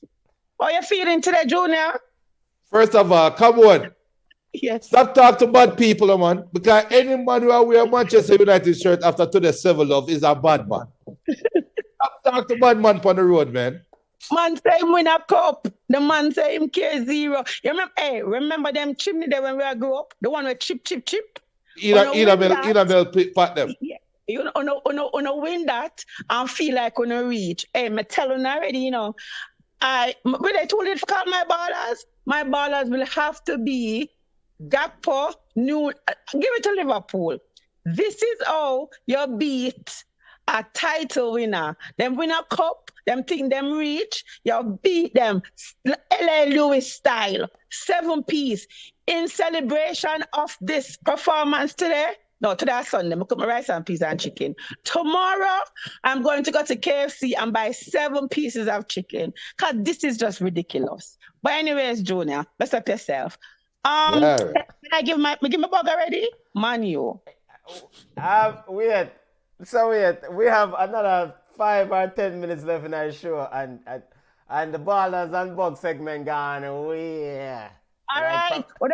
How are you feeling today, Junior? First of all, come on. Yes. Stop talking to bad people, man. Because any man who wear a Manchester United shirt after today's 7-Love is a bad man. Stop talking to bad man on the road, man. Man say him win a cup. The man say him care zero. You remember them chimney there when we grew up? The one with chip. Inabel pat them. You know, win that and feel like on a reach. Hey, me tell you already, you know. When I told you to call my ballers will have to be Gakpo, give it to Liverpool. This is how you beat a title winner. Them win a cup, them think them reach, you beat them. LA Lewis style, 7-piece. In celebration of this performance today, no, today Sunday, I cook my rice and peas and chicken. Tomorrow, I'm going to go to KFC and buy 7 pieces of chicken. Because this is just ridiculous. But anyways, Junior, best up yourself. Can I give my bug already? Man U. Wait. We have another 5 or 10 minutes left in our show, and the ballers and bug segment gone. All right. Hurry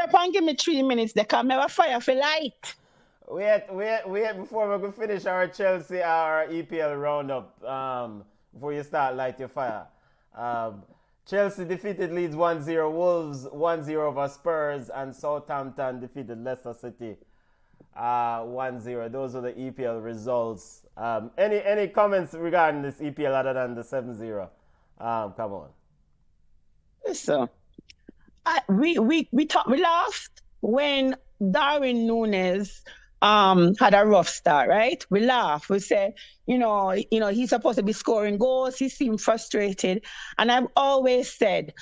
up and give me 3 minutes. They can never fire for light. Wait before we finish our Chelsea, our EPL roundup. Before you start light your fire. Chelsea defeated Leeds 1-0, Wolves 1-0 over Spurs, and Southampton defeated Leicester City 1-0. Those are the EPL results. Any comments regarding this EPL other than the 7-0? Come on. So, we laughed when Darwin Núñez had a rough start, right? We laugh. We say, you know, he's supposed to be scoring goals. He seemed frustrated. And I've always said,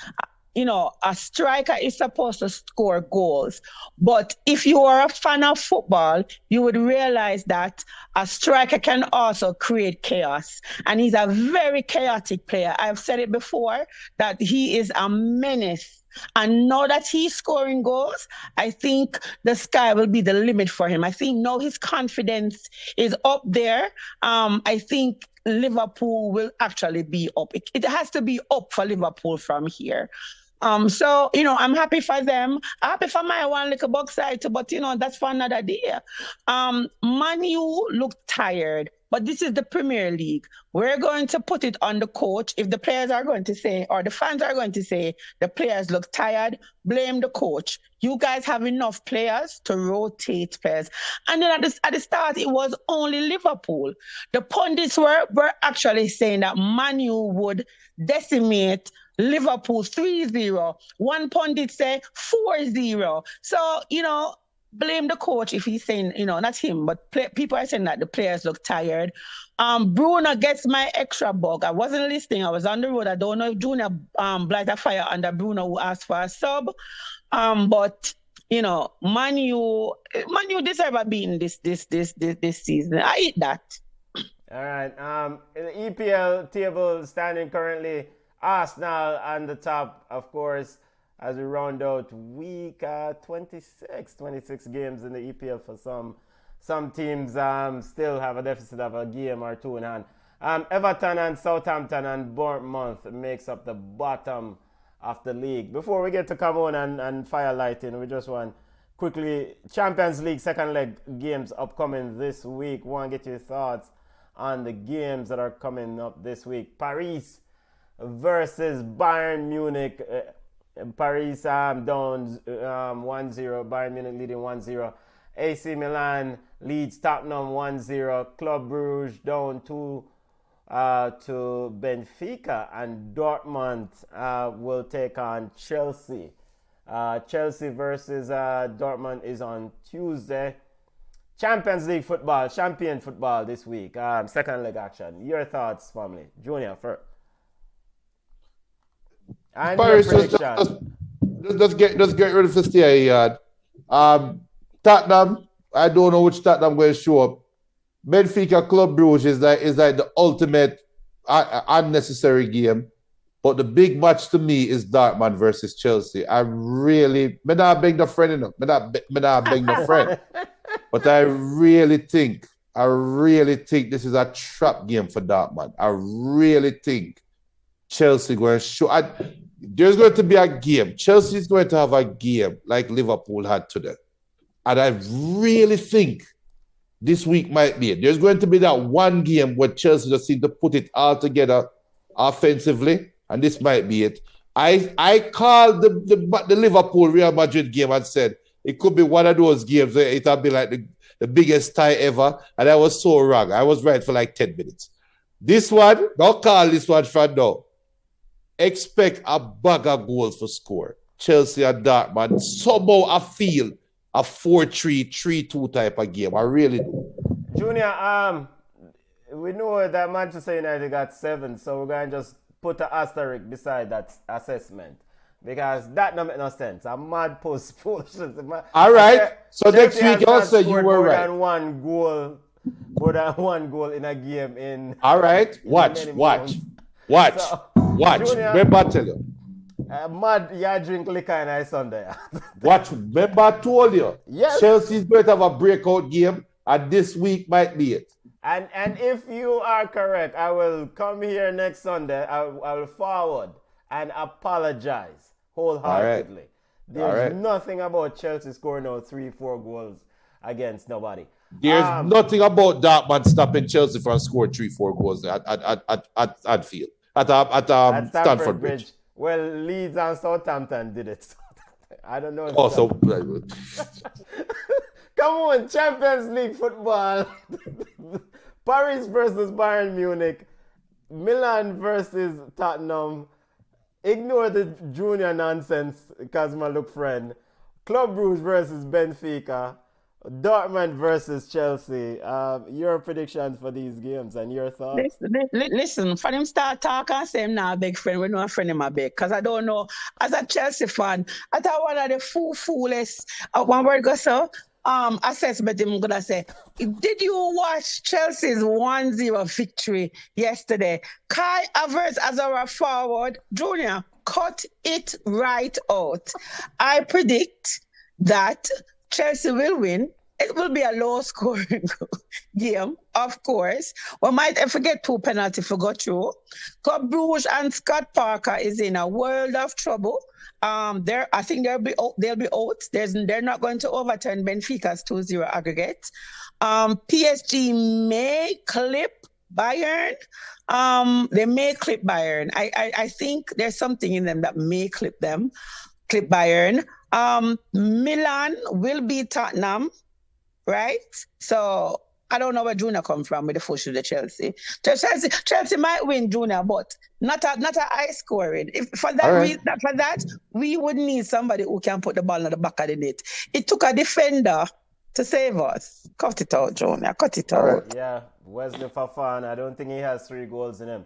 you know, a striker is supposed to score goals. But if you are a fan of football, you would realize that a striker can also create chaos. And he's a very chaotic player. I've said it before that he is a menace. And now that he's scoring goals, I think the sky will be the limit for him. I think now his confidence is up there. I think Liverpool will actually be up. It has to be up for Liverpool from here. So, you know, I'm happy for them. I'm happy for my one little box side too, but, you know, that's for another day. Man U looked tired, but this is the Premier League. We're going to put it on the coach. If the players are going to say, or the fans are going to say, the players look tired, blame the coach. You guys have enough players to rotate players. And then at the start, it was only Liverpool. The pundits were actually saying that Man U would decimate Liverpool 3-0. One pundit said 4-0. So, you know, blame the coach if he's saying, you know, not him, but people are saying that the players look tired. Bruno gets my extra bug. I wasn't listening. I was on the road. I don't know if Junior blight a fire under Bruno who asked for a sub. But, you know, Man U deserve a beating this season. I eat that. All right. In the EPL table standing currently, Arsenal on the top, of course, as we round out week 26 games in the EPL for some teams still have a deficit of a game or two in hand. Everton and Southampton and Bournemouth makes up the bottom of the league. Before we get to come on and firelighting, we just want quickly Champions League second leg games upcoming this week. Want to get your thoughts on the games that are coming up this week. Paris versus Bayern Munich. Paris down 1-0. Bayern Munich leading 1-0. AC Milan leads Tottenham 1-0. Club Brugge down 2 to Benfica, and Dortmund will take on Chelsea. Chelsea versus Dortmund is on Tuesday. Champions League football, champion football this week. Second leg action. Your thoughts, family. Junior first. And Paris, your prediction. let's get rid of the stay yard. Tottenham, I don't know which Tottenham going to show up. Benfica Club Brugge is like the ultimate unnecessary game. But the big match to me is Dortmund versus Chelsea. Me not beg no friend enough. Me not beg no friend. But I really think this is a trap game for Dortmund. I really think Chelsea going to show. There's going to be a game. Chelsea is going to have a game like Liverpool had today. And I really think this week might be it. There's going to be that one game where Chelsea just seem to put it all together offensively, and this might be it. I called the Liverpool Real Madrid game and said it could be one of those games where it'll be like the biggest tie ever. And I was so wrong. I was right for like 10 minutes. This one, don't call this one from now. Expect a bag of goals for score. Chelsea and Dortmund. Somehow I feel a 4-3, 3-2 type of game. I really do. Junior, we know that Manchester United got 7, so we're going to just put an asterisk beside that assessment. Because that don't make no sense. A mad post foolishness. All right. So next week you'll say you were more right. Than more than one goal in a game in. All right. Watch. So, Junior, remember I tell you. Mad, you drink liquor and I Sunday. Watch. Remember I told you. Yes. Chelsea's going to have a breakout game, and this week might be it. And if you are correct, I will come here next Sunday. I will forward and apologize wholeheartedly. There's nothing about Chelsea scoring out 3-4 goals against nobody. There's nothing about Dortmund stopping Chelsea from scoring 3-4 goals at Anfield. At Stamford Bridge. Well, Leeds and Southampton did it. I don't know. Come on, Champions League football. Paris versus Bayern Munich. Milan versus Tottenham. Ignore the junior nonsense because my look friend. Club Brugge versus Benfica. Dortmund versus Chelsea. Your predictions for these games and your thoughts? Listen, for them start talking and say, I'm not a big friend. We're not a friend in my big. Because I don't know. As a Chelsea fan, I thought one of the foolish, one word go so, assessment I'm going to say, did you watch Chelsea's 1-0 victory yesterday? Kai Havertz as our forward, Junior, cut it right out. I predict that Chelsea will win. It will be a low-scoring game, of course. We might forget 2 penalties for go through. Club Brugge and Scott Parker is in a world of trouble. I think they'll be out. They're not going to overturn Benfica's 2-0 aggregate. PSG may clip Bayern. They may clip Bayern. I think there's something in them that may clip Bayern. Milan will beat Tottenham, right? So I don't know where Junior come from with the push to the Chelsea. Chelsea might win, Junior, but not a high scoring. For that, we would need somebody who can put the ball in the back of the net. It took a defender to save us. Cut it out, Junior. Cut it out. Yeah, Wesley Fofana. I don't think he has 3 goals in him.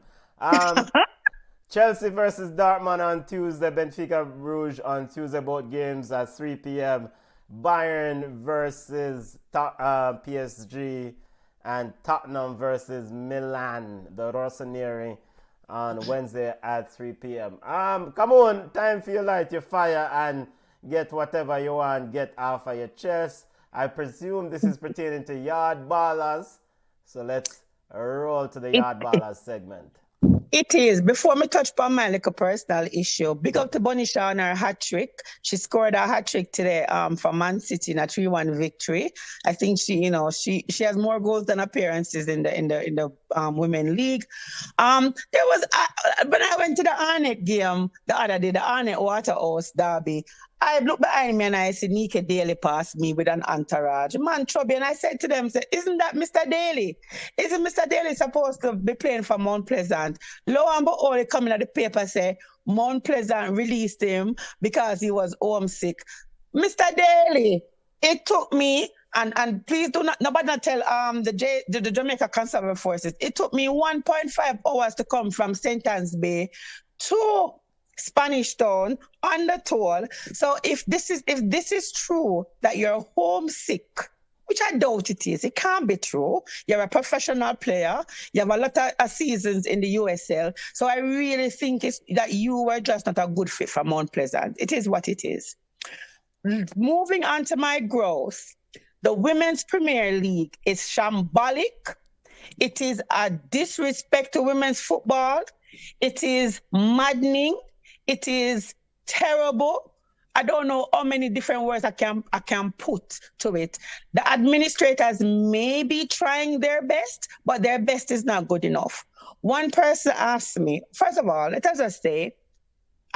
Chelsea versus Dortmund on Tuesday. Benfica Bruges on Tuesday. Both games at 3 p.m. Bayern versus PSG and Tottenham versus Milan. The Rossoneri on Wednesday at 3 p.m. Come on, time for you light your fire and get whatever you want. Get off of your chest. I presume this is pertaining to yard ballers. So let's roll to the yard ballers segment. It is. Before me touch upon my little personal issue, big up to Bonisha on her hat trick. She scored a hat trick today for Man City in a 3-1 victory. I think she has more goals than appearances in the women league. There was when I went to the Arnett game the other day, the Arnett Waterhouse derby. I looked behind me and I see Nika Daly pass me with an entourage. Man, Chubby, and I said to them, isn't that Mr. Daly? Isn't Mr. Daly supposed to be playing for Mount Pleasant? Lo and behold, they come in at the paper say Mount Pleasant released him because he was homesick. Mr. Daly, it took me, and please do not, nobody not tell the Jamaica Conservative Forces, it took me 1.5 hours to come from St. Anne's Bay to Spanish Town on the toll. So if this is true that you're homesick, which I doubt it is, it can't be true. You're a professional player. You have a lot of seasons in the USL. So I really think it's that you were just not a good fit for Mount Pleasant. It is what it is. Moving on to my growth, the Women's Premier League is shambolic. It is a disrespect to women's football. It is maddening. It is terrible. I don't know how many different words I can put to it. The administrators may be trying their best, but their best is not good enough. One person asked me, first of all, let us just say,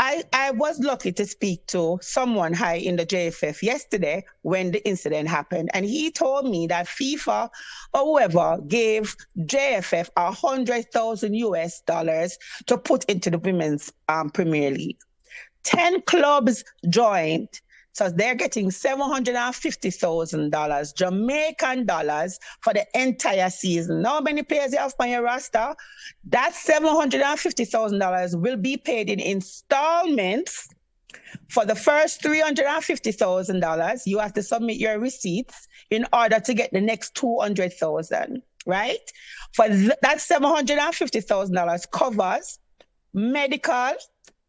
I was lucky to speak to someone high in the JFF yesterday when the incident happened, and he told me that FIFA or whoever gave JFF $100,000 to put into the women's Premier League. 10 clubs joined. So they're getting $750,000 Jamaican dollars for the entire season. Now, how many players you have on your roster? That $750,000 will be paid in installments. For the first $350,000, you have to submit your receipts in order to get the next $200,000, right? For that $750,000 covers medical,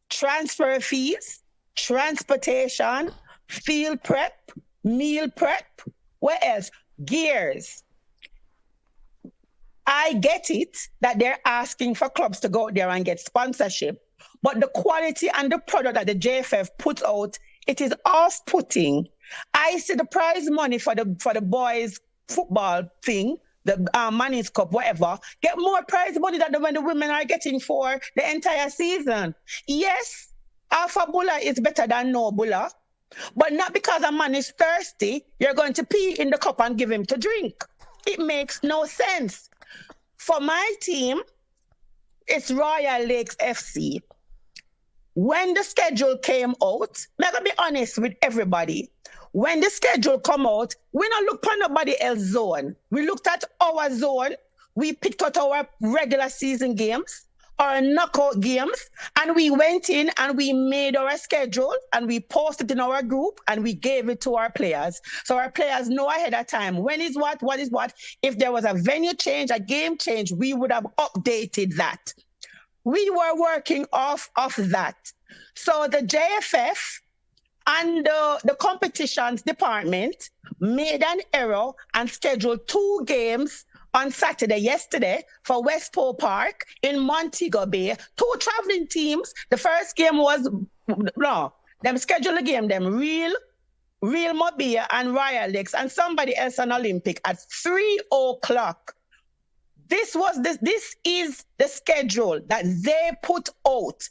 transfer fees, transportation, field prep, meal prep, what else? Gears. I get it that they're asking for clubs to go out there and get sponsorship, but the quality and the product that the JFF puts out, it is off-putting. I see the prize money for the boys' football thing, the Man Utd Cup, whatever, get more prize money than the women are getting for the entire season. Yes, half a bulla is better than no bulla, but not because a man is thirsty, you're going to pee in the cup and give him to drink. It makes no sense. For my team, it's Royal Lakes FC. When the schedule came out, I'm going to be honest with everybody. When the schedule come out, we don't look for nobody else's zone. We looked at our zone. We picked out our regular season games, our knockout games, and we went in and we made our schedule and we posted in our group and we gave it to our players. So our players know ahead of time when is what is what. If there was a venue change, a game change, we would have updated that. We were working off that. So the JFF and the competitions department made an error and scheduled 2 games on Saturday, yesterday, for Westport Park in Montego Bay. 2 traveling teams. The first game was, them scheduled a game, them Real Mobile and Royal Lakes, and somebody else on Olympic at 3:00. This is the schedule that they put out.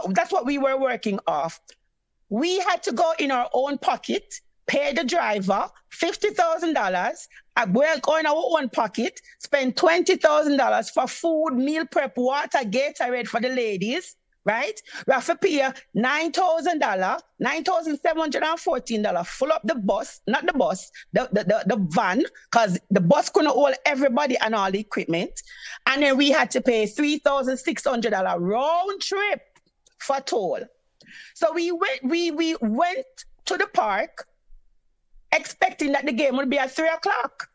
That's what we were working off. We had to go in our own pocket, pay the driver $50,000. We're going our own pocket, spend $20,000 for food, meal prep, water, Gatorade for the ladies, right? We have to pay $9,000, $9,714, full up the bus, not the bus, the van, because the bus couldn't hold everybody and all the equipment. And then we had to pay $3,600 round trip for toll. So we went to the park expecting that the game would be at 3:00,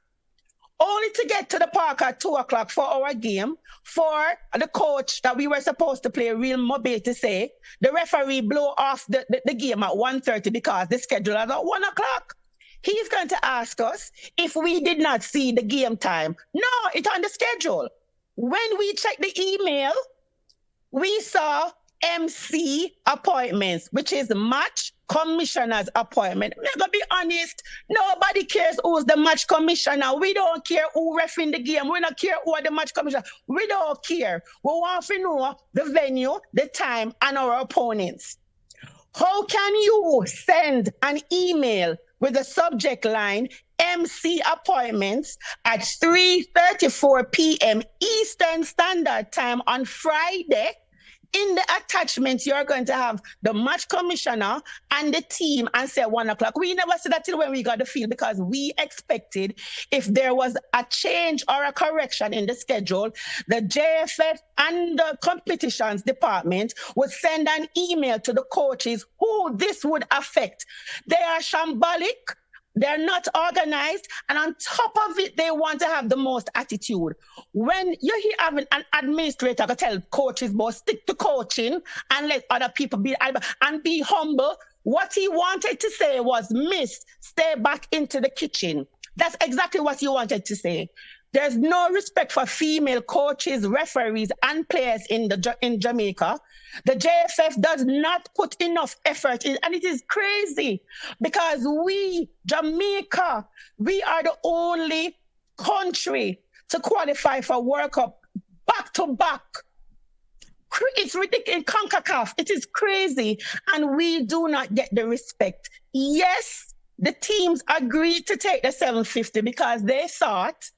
only to get to the park at 2:00 for our game, for the coach that we were supposed to play Real Mobile to say the referee blow off the game at 1:30 because the schedule is at 1:00. He's going to ask us if we did not see the game time. No, it's on the schedule. When we checked the email, we saw MC appointments, which is match commissioner's appointment. I'm going to be honest, nobody cares who's the match commissioner. We don't care who refereeing the game. We don't care who are the match commissioner. We don't care. We want to know the venue, the time, and our opponents. How can you send an email with the subject line MC appointments at 3:34 p.m. Eastern Standard Time on Friday? In the attachments, you're going to have the match commissioner and the team and say 1:00. We never said that till when we got the field because we expected if there was a change or a correction in the schedule, the JFF and the competitions department would send an email to the coaches who this would affect. They are shambolic. They're not organized. And on top of it, they want to have the most attitude. When you hear having an administrator tell coaches, both stick to coaching and let other people be humble, what he wanted to say was, miss, stay back into the kitchen. That's exactly what he wanted to say. There's no respect for female coaches, referees, and players in Jamaica. The JFF does not put enough effort in, and it is crazy because Jamaica, we are the only country to qualify for World Cup back to back. It's ridiculous. CONCACAF, it is crazy. And we do not get the respect. Yes, the teams agreed to take the 750 because they thought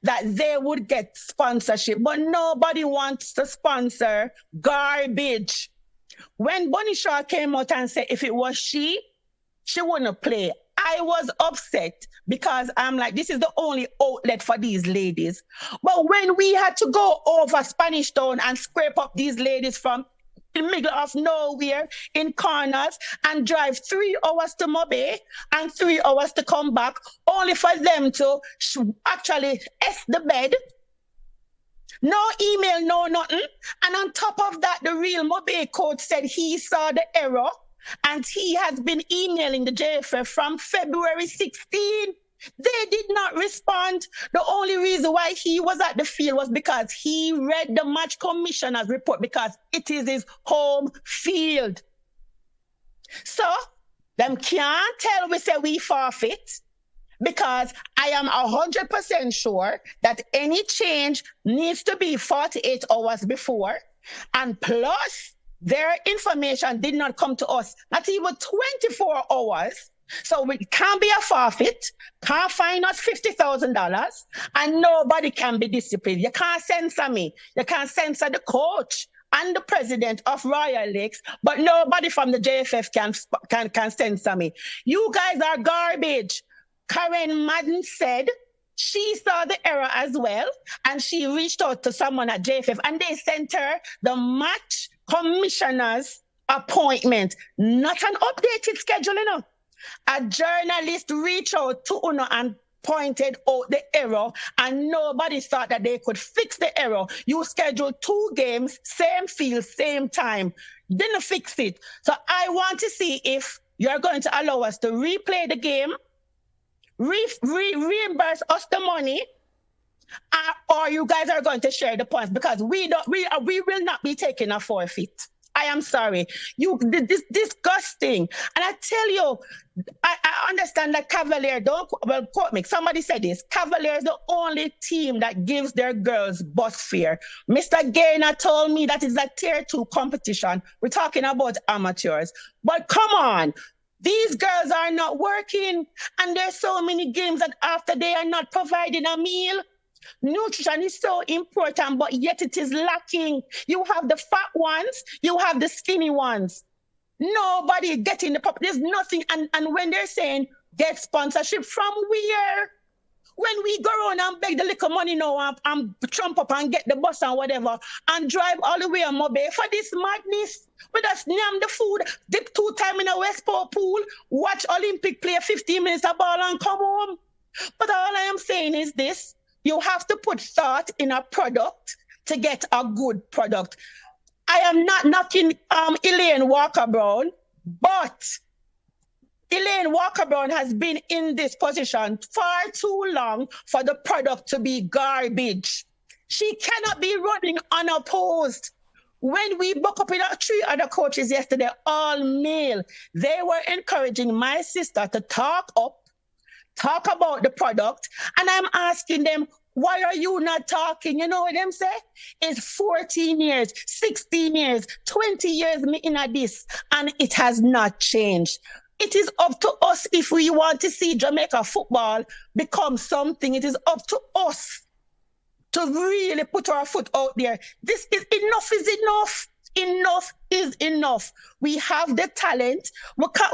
that they would get sponsorship, but nobody wants to sponsor garbage. When Bonnie Shaw came out and said if it was she wouldn't play. I was upset because I'm like, this is the only outlet for these ladies. But when we had to go over Spanish Town and scrape up these ladies from the middle of nowhere in corners and drive 3 hours to Mobe and 3 hours to come back, only for them to actually S the bed. No email, no nothing. And on top of that, the real Mobe coach said he saw the error and he has been emailing the JFF from February 16. They did not respond. The only reason why he was at the field was because he read the match commissioner's report because it is his home field. So, them can't tell we say we forfeit because I am 100% sure that any change needs to be 48 hours before. And plus, their information did not come to us, not even 24 hours. So it can't be a forfeit, can't fine us $50,000, and nobody can be disciplined. You can't censor me. You can't censor the coach and the president of Royal Lakes, but nobody from the JFF can censor me. You guys are garbage. Karen Madden said she saw the error as well, and she reached out to someone at JFF, and they sent her the match commissioner's appointment, not an updated schedule, you know. A journalist reached out to Uno and pointed out the error, and nobody thought that they could fix the error. You scheduled 2 games, same field, same time. Didn't fix it. So I want to see if you're going to allow us to replay the game, reimburse us the money, or you guys are going to share the points because we will not be taking a forfeit. I am sorry. This disgusting. And I tell you, I understand that Cavalier quote me. Somebody said this. Cavalier is the only team that gives their girls bus fare. Mr. Gaynor told me that is a tier 2 competition. We're talking about amateurs. But come on. These girls are not working, and there's so many games that after they are not providing a meal. Nutrition is so important, but yet it is lacking. You have the fat ones, you have the skinny ones. Nobody getting there's nothing. And when they're saying get sponsorship from where? When we go around and beg the little money now and trump up and get the bus and whatever and drive all the way on Mobe for this madness. We just name the food, dip 2 times in a Westport pool, watch Olympic play 15 minutes of ball and come home. But all I am saying is this. You have to put thought in a product to get a good product. I am not knocking Elaine Walker-Brown, but Elaine Walker-Brown has been in this position far too long for the product to be garbage. She cannot be running unopposed. When we book up with 3 other coaches yesterday, all male, they were encouraging my sister to talk about the product, and I'm asking them, why are you not talking? You know what them say? It's 14 years, 16 years, 20 years me in this, and it has not changed. It is up to us if we want to see Jamaica football become something. It is up to us to really put our foot out there. This is enough is enough. Enough is enough. We have the talent.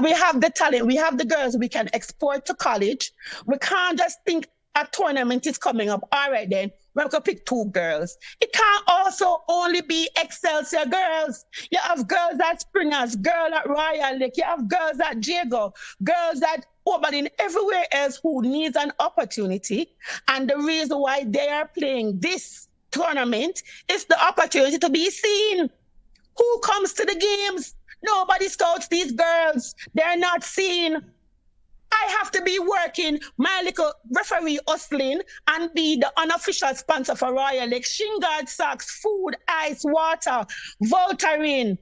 We have the talent. We have the girls we can export to college. We can't just think a tournament is coming up. All right, then we're going to pick 2 girls. It can't also only be Excelsior girls. You have girls at Springers, girls at Royal Lake. You have girls at Jago, girls at Oberlin, everywhere else who needs an opportunity. And the reason why they are playing this tournament is the opportunity to be seen. Who comes to the games? Nobody scouts these girls. They're not seen. I have to be working my little referee hustling and be the unofficial sponsor for Royal Lake. Shinguard socks, food, ice, water, Voltaren,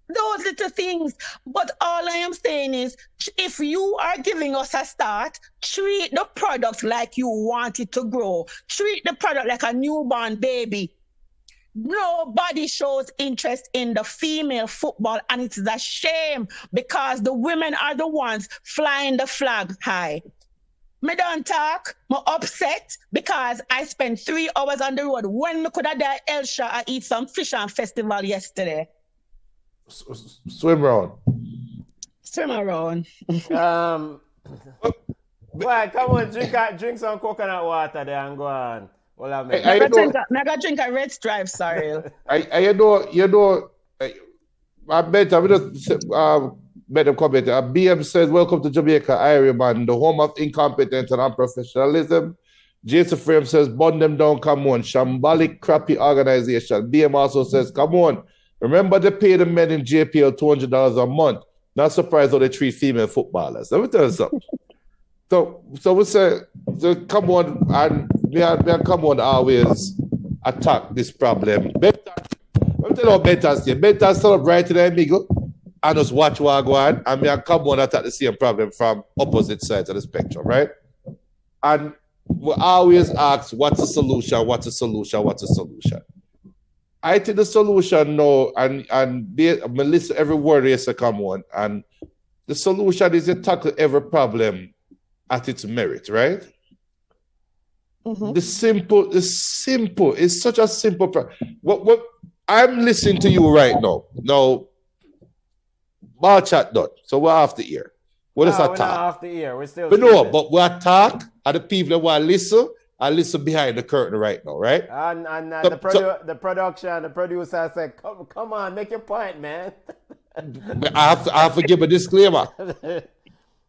those little things. But all I am saying is, if you are giving us a start, treat the product like you want it to grow. Treat the product like a newborn baby. Nobody shows interest in the female football, and it's a shame because the women are the ones flying the flag high. Me don't talk. Me upset because I spent 3 hours on the road when me could have done Elsha and eat some fish on festival yesterday. Swim around. Swim around. Boy, come on, drink some coconut water there and go on. Well, I drink a Red Stripe, sorry. I bet I'm just made a comment. BM says, "Welcome to Jamaica, Ireland, the home of incompetence and unprofessionalism." Jason Frame says, "Bond them down, come on. Shambolic, crappy organization." BM also says, "Come on. Remember they pay the men in JPL $200 a month. Not surprised how they treat female footballers." Let me tell you something. So we say, come on, and we come on always attack this problem. Let me tell you what better say. Better celebrate to the amigo and just watch what go on, and we come on attack the same problem from opposite sides of the spectrum, right? And we always ask, what's the solution? What's the solution? What's the solution? I think the solution now, and I listen every word they say come on, and the solution is to tackle every problem at its merit, right? Mm-hmm. It's such a simple problem. What I'm listening to you right now. Now, Ballchat done. So we're off the air. What is that talk? We're not off the air. We're still. But no, but we talk at the people that want to listen. I listen behind the curtain right now, right? And the production, the producer said, "Come on, make your point, man." I have to give a disclaimer.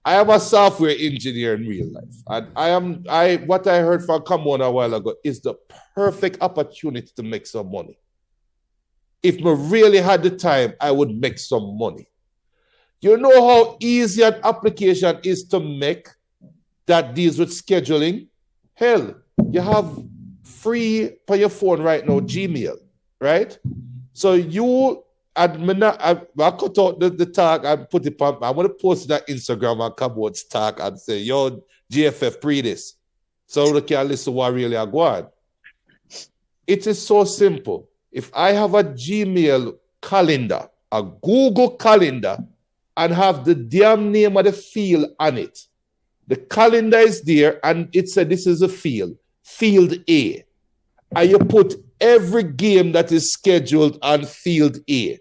I am a software engineer in real life. And what I heard from Come On a while ago is the perfect opportunity to make some money. If I really had the time, I would make some money. You know how easy an application is to make that deals with scheduling? Hell, you have free for your phone right now, Gmail, right? So you... I cut out the tag and put it on. I'm going to post it on Instagram and Cupboard's tag and say, "Yo, GFF, pre this." So they can listen what really I go on. It is so simple. If I have a Gmail calendar, a Google calendar, and have the damn name of the field on it, the calendar is there and it said this is a field A. And you put every game that is scheduled on field A.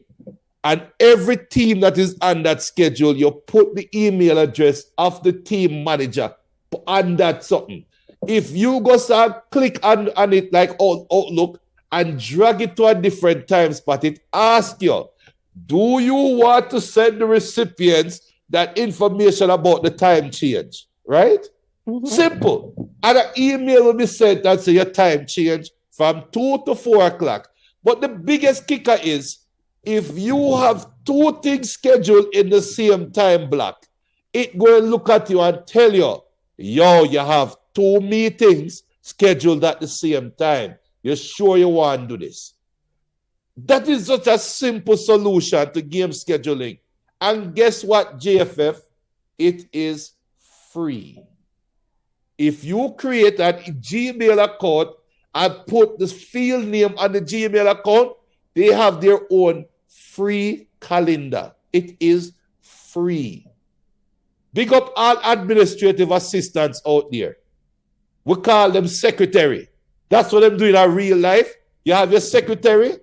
And every team that is on that schedule, you put the email address of the team manager on that something. If you go start click on it like Outlook and drag it to a different time spot, it asks you, do you want to send the recipients that information about the time change? Right? Mm-hmm. Simple. And an email will be sent and say your time change from 2 to 4 o'clock. But the biggest kicker is if you have 2 things scheduled in the same time block, it will look at you and tell you, yo, you have 2 meetings scheduled at the same time. You're sure you want to do this? That is such a simple solution to game scheduling. And guess what, JFF? It is free. If you create a Gmail account and put the field name on the Gmail account, they have their own free calendar. It is free. Big up all administrative assistants out there. We call them secretary. That's what I'm doing in real life. You have your secretary.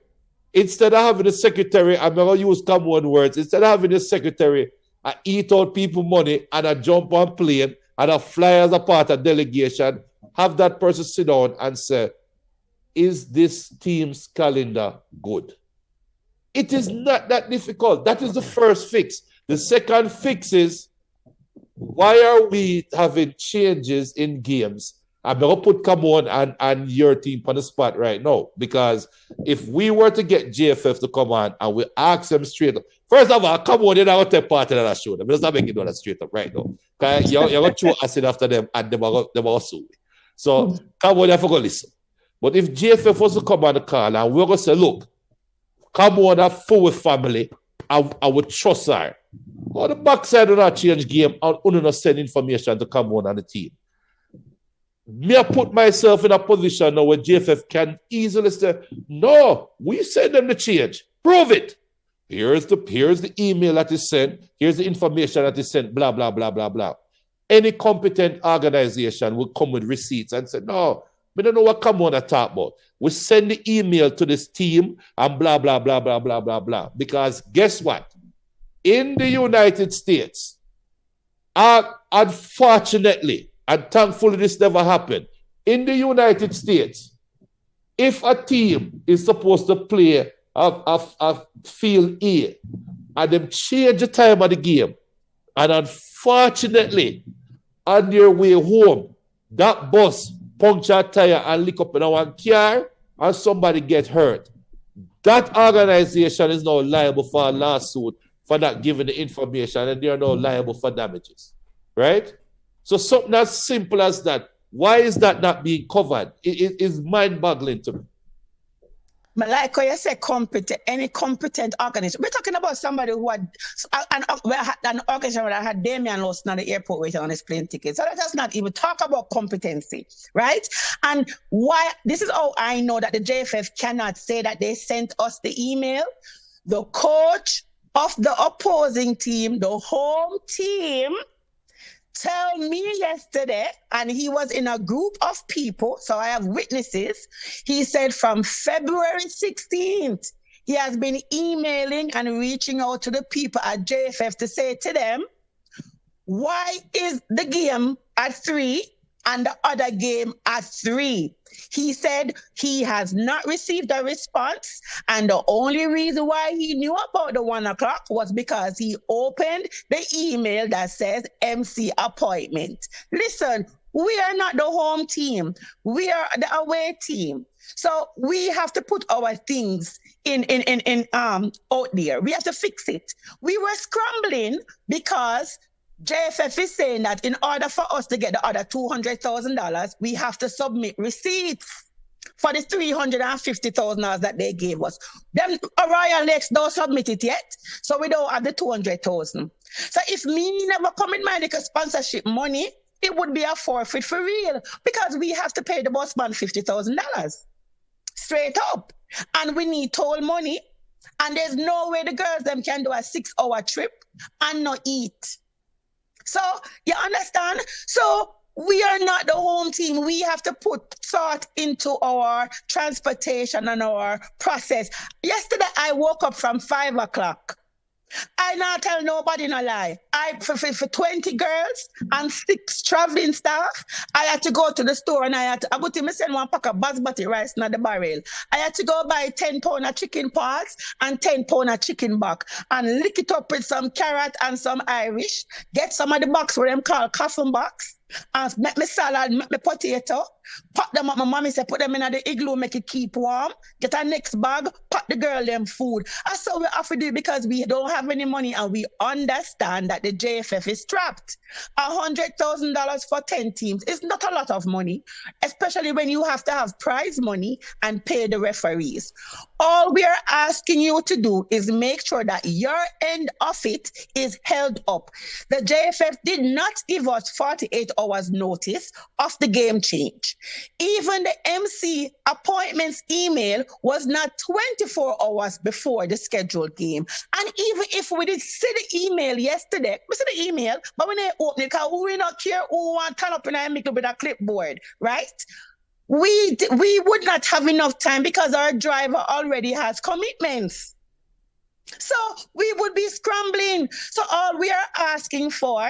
Instead of having a secretary, I'm going to use common words. Instead of having a secretary, I eat out people money and I jump on plane and I fly as a part of delegation, have that person sit down and say, is this team's calendar good? It is not that difficult. That is the first fix. The second fix is, why are we having changes in games? I'm going to put Come On and your team on the spot right now. Because if we were to get JFF to come on and we ask them straight up, first of all, Come On, they're not going to take part in that show. I'm just not making that straight up right now. Because you're going to throw acid after them and they're going to sue me. So Come On, you have to go listen. But if JFF was to come on the call and we're going to say, look, Come On, a full family, I would trust her. On the backside of that change game, I will not send information to Come On and the team. Me, I put myself in a position now where JFF can easily say, no, we send them the change. Prove it. Here's the email that is sent. Here's the information that is sent, blah, blah, blah, blah, blah. Any competent organization will come with receipts and say, no, we don't know what come on to talk about. We send the email to this team and blah, blah, blah, blah, blah, blah, blah. Because guess what? In the United States, unfortunately, and thankfully this never happened, in the United States, if a team is supposed to play a field A and them change the time of the game, and unfortunately, on their way home, that bus puncture a tire and lick up in one car and somebody get hurt, that organization is now liable for a lawsuit for not giving the information, and they are now liable for damages, right? So something as simple as that, why is that not being covered? It is mind-boggling to me. But like how you say any competent organization. We're talking about somebody who had an organization that had Damian Lawson at the airport waiting on his plane ticket. So let us not even talk about competency, right? And why, this is how I know that the JFF cannot say that they sent us the email. The coach of the opposing team, the home team, tell me yesterday, and he was in a group of people, so I have witnesses. He said from February 16th, he has been emailing and reaching out to the people at JFF to say to them, why is the game at 3 and the other game at 3? He said he has not received a response, and the only reason why he knew about the 1 o'clock was because he opened the email that says MC appointment. Listen, we are not the home team. We are the away team. So we have to put our things in out there. We have to fix it. We were scrambling because JFF is saying that in order for us to get the other $200,000, we have to submit receipts for the $350,000 that they gave us. Them Royal Lakes don't submit it yet, so we don't have the $200,000. So if me never come in my little sponsorship money, it would be a forfeit for real, because we have to pay the bus man $50,000 straight up, and we need toll money, and there's no way the girls them can do a 6-hour trip and not eat. So you understand? So we are not the home team. We have to put thought into our transportation and our process. Yesterday, I woke up from 5 o'clock. I not tell nobody no lie. For 20 girls and 6 traveling staff, I had to go to the store and I would send one pack of basmati rice in the barrel. I had to go buy 10 pound of chicken parts and 10 pound of chicken back and lick it up with some carrot and some Irish. Get some of the box where them call coffin box. And make me salad, make me potato, pop them up. My mommy said, put them in the igloo, make it keep warm. Get a next bag, pop the girl them food. That's how we have to do it, because we don't have any money and we understand that the JFF is trapped. $100,000 for 10 teams is not a lot of money, especially when you have to have prize money and pay the referees. All we are asking you to do is make sure that your end of it is held up. The JFF did not give us 48 hours notice of the game change. Even the MC appointments email was not 24 hours before the scheduled game. And even if we did see the email yesterday, we see the email, but when they open it, because we don't care who want to turn up and make it with a clipboard, right? We would not have enough time because our driver already has commitments. So we would be scrambling. So all we are asking for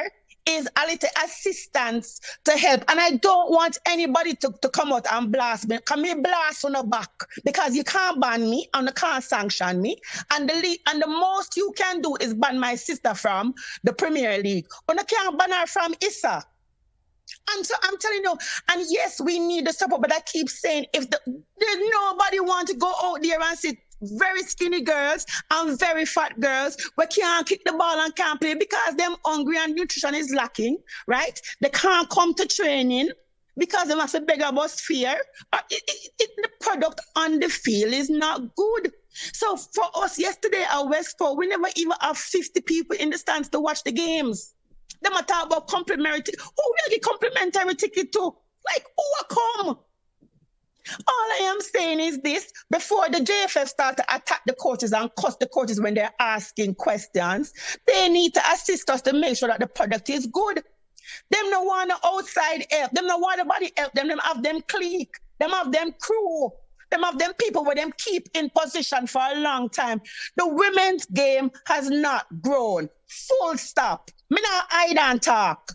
is a little assistance to help. And I don't want anybody to come out and blast me. Come me blast on the back, because you can't ban me and you can't sanction me. And the most you can do is ban my sister from the Premier League. And you can't ban her from ISA. And so I'm telling you, and yes, we need the support, but I keep saying, if there's nobody want to go out there and sit very skinny girls and very fat girls we can't kick the ball and can't play because them hungry and nutrition is lacking, right? They can't come to training because they have to beg about fear. The product on the field is not good. So for us yesterday at Westport, we never even have 50 people in the stands to watch the games. They might talk about complimentary. Who will get complimentary ticket to? Like, who will come? All I am saying is this: before the JFF start to attack the coaches and cuss the coaches when they're asking questions, they need to assist us to make sure that the product is good. Them no want no outside help. Them no want nobody help them. Them have them clique. Them have them crew. Them have them people where them keep in position for a long time. The women's game has not grown. Full stop. Me not hide and talk.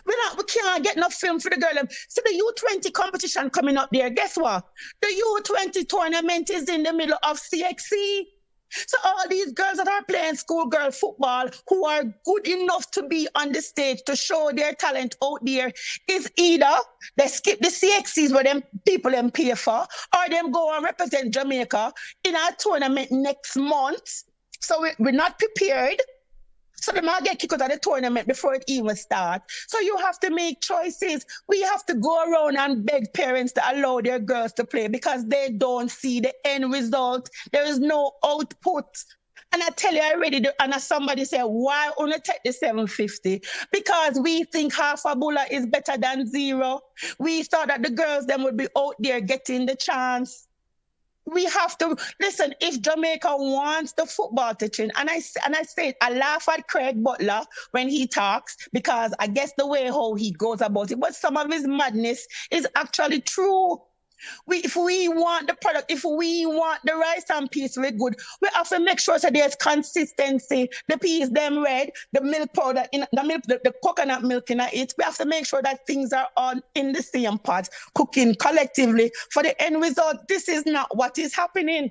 We can't get enough film for the girl. So the U20 competition coming up there, guess what? The U20 tournament is in the middle of CXC. So all these girls that are playing schoolgirl football who are good enough to be on the stage to show their talent out there is either they skip the CXCs where them people them pay for, or them go and represent Jamaica in our tournament next month. So we're not prepared. So they might get kicked out of the tournament before it even starts. So you have to make choices. We have to go around and beg parents to allow their girls to play because they don't see the end result. There is no output. And I tell you already, and as somebody said, why only take the 750? Because we think half a bullet is better than zero. We thought that the girls then would be out there getting the chance. We have to listen. If Jamaica wants the football to change, and I say I laugh at Craig Butler when he talks because I guess the way how he goes about it, but some of his madness is actually true. If we want the product, if we want the rice and peas to be good, we have to make sure that there's consistency. The peas them red, the milk powder in the milk, the coconut milk in it. We have to make sure that things are on in the same pot, cooking collectively for the end result. This is not what is happening.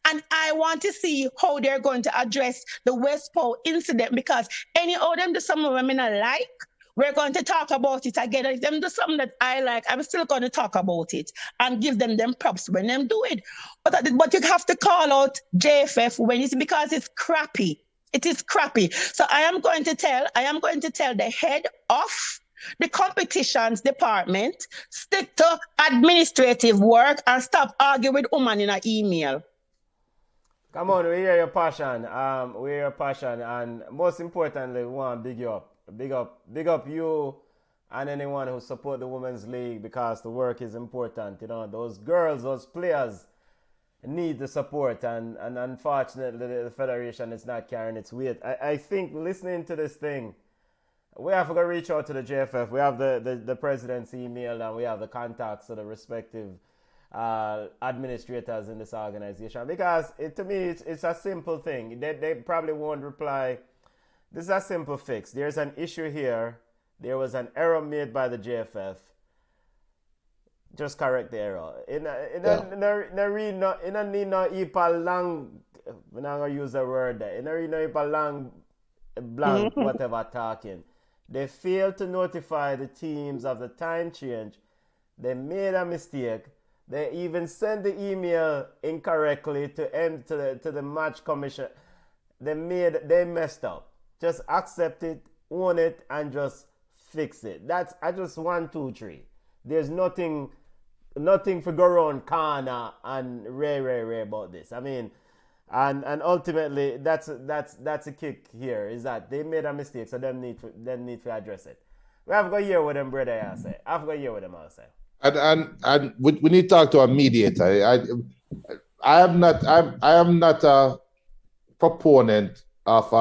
And I want to see how they're going to address the West Pole incident because any of them do some of them I like. We're going to talk about it again. If them do something that I like, I'm still going to talk about it and give them props when them do it. But you have to call out JFF when it's because it's crappy. It is crappy. So I am going to tell the head of the competitions department, stick to administrative work and stop arguing with women in an email. Come on, we hear your passion. We hear your passion, and most importantly, we want to big you up. Big up you and anyone who support the Women's League because the work is important. You know, those girls, those players need the support, and unfortunately, the federation is not carrying its weight. I think listening to this thing, we have to reach out to the JFF. We have the president's email, and we have the contacts of the respective administrators in this organization because to me it's a simple thing. They probably won't reply. This is a simple fix. There's an issue here. There was an error made by the JFF. Just correct the error. In a need no long. I'm not gonna use the word there. In a long blank whatever talking. They failed to notify the teams of the time change. They made a mistake. They even sent the email incorrectly to the match commission. They messed up. Just accept it, own it, and just fix it. I just 1, 2, 3. There's nothing for go around corner and ray about this. I mean, and ultimately that's a kick here is that they made a mistake, so them need to address it. We have to go here with them, brother. I say. I have to go here with them. I say. And we need to talk to a mediator. I am not a proponent of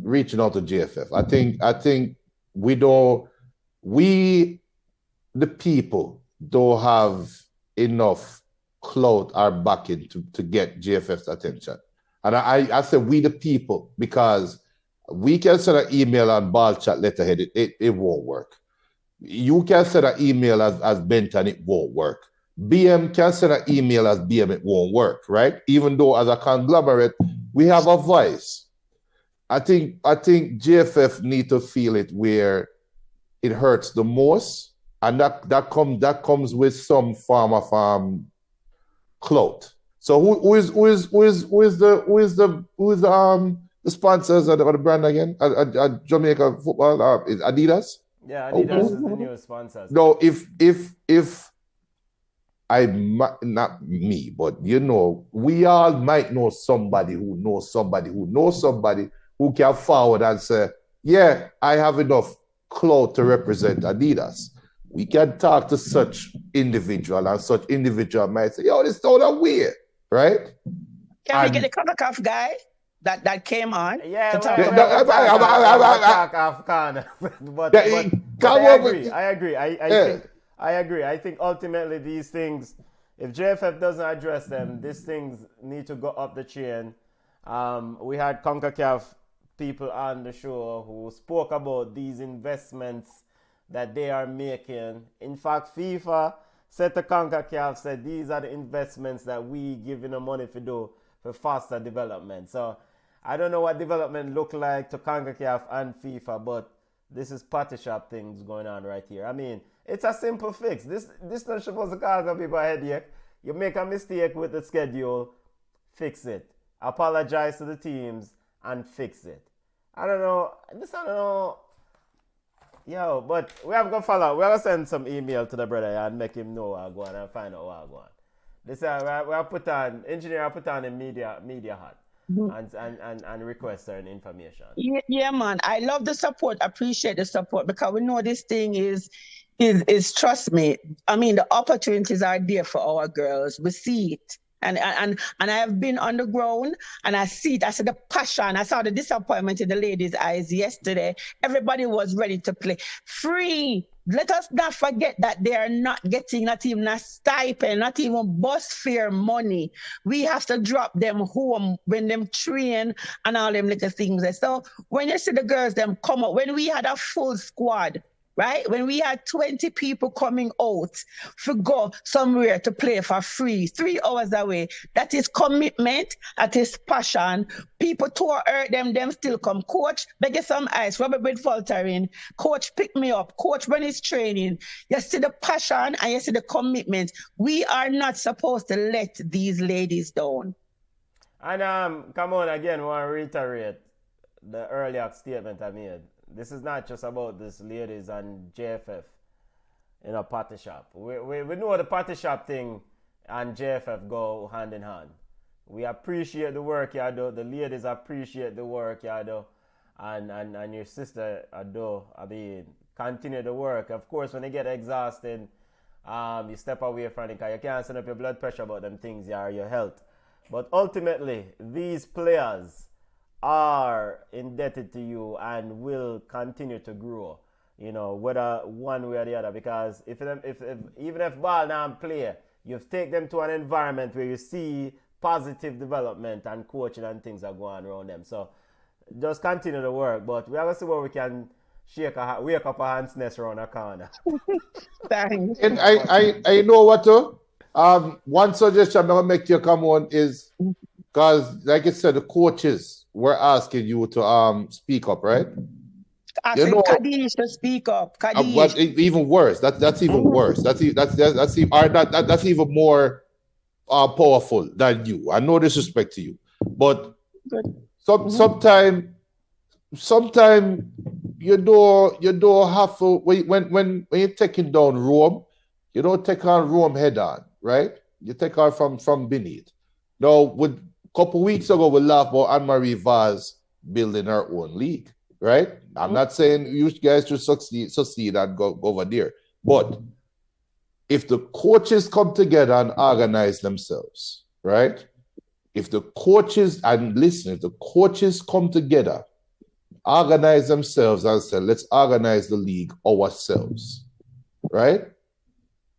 reaching out to JFF. I think we the people don't have enough clout or backing to get JFF's attention. And I say we the people because we can send an email on Ballchat letterhead, it won't work. You can send an email as Benton, it won't work. BM can send an email as BM, it won't work, right? Even though as a conglomerate, we have a voice. I think JFF need to feel it where it hurts the most, and that comes with some form of clout. So who is the sponsors of the brand again? Jamaica football is Adidas. Yeah, Adidas is the new sponsors. No, if I not me, but we all might know somebody who knows somebody who knows somebody who can forward and say, yeah, I have enough clout to represent Adidas. We can talk to such individual, and such individual might say, yo, this sound a weird, right? Can we get the CONCACAF guy that came on Yeah, to talk we about talk Afghan. but I agree. I agree. I think ultimately these things, if JFF doesn't address them, these things need to go up the chain. We had CONCACAF people on the show who spoke about these investments that they are making. In fact, FIFA said to CONCACAF, said these are the investments that we giving them money to do for faster development. So I don't know what development look like to CONCACAF and FIFA, but this is party shop things going on right here. I mean, it's a simple fix. This not supposed to cause some people a headache. You make a mistake with the schedule, fix it. Apologize to the teams and fix it. I don't know. Yo, but we have to follow. We have to send some email to the brother and make him know what go on and find out what go on. This we have put on engineer. I put on a media hat. And request certain information. Yeah, man. I love the support. Appreciate the support because we know this thing is trust me. I mean, the opportunities are there for our girls. We see it. And I have been on the ground and I see it. I saw the passion. I saw the disappointment in the ladies' eyes yesterday. Everybody was ready to play. Free. Let us not forget that they are not getting not even a stipend, not even bus fare money. We have to drop them home when them train and all them little things. So when you see the girls them come up, when we had a full squad, right? When we had 20 people coming out to go somewhere to play for free, 3 hours away, that is commitment, that is passion. People tore hurt them still come. Coach, beg you some ice, rubber bread faltering. Coach, pick me up. Coach, when he's training, you see the passion and you see the commitment. We are not supposed to let these ladies down. And come on again, I want to reiterate the earlier statement I made. This is not just about this ladies and JFF in a party shop. We know the party shop thing and JFF go hand in hand. We appreciate the work you do. The ladies appreciate the work you do. And your sister do. I mean, continue the work. Of course, when they get exhausted, you step away from it because you can't send up your blood pressure about them things or your health. But ultimately, these players are indebted to you and will continue to grow, you know, whether one way or the other. Because even if ball now play, you've taken them to an environment where you see positive development and coaching and things are going around them. So just continue to work. But we have to see where we can wake up a hand's nest around a corner. Thanks. And I know what to. One suggestion I'm gonna make you come on is because, like I said, the coaches were asking you to speak up, right? Asking Kadish to speak up. Kadish. Even worse. That's even worse. That's even more powerful than you. I no disrespect to you, but sometimes you don't have to when you're taking down Rome, you don't take on Rome head on, right? You take on from beneath. Now, with couple weeks ago, we laughed about Anne-Marie Vaz building her own league, right? I'm not saying you guys should succeed and go over there. But if the coaches come together and organize themselves, right? If the coaches come together, organize themselves and say, let's organize the league ourselves, right?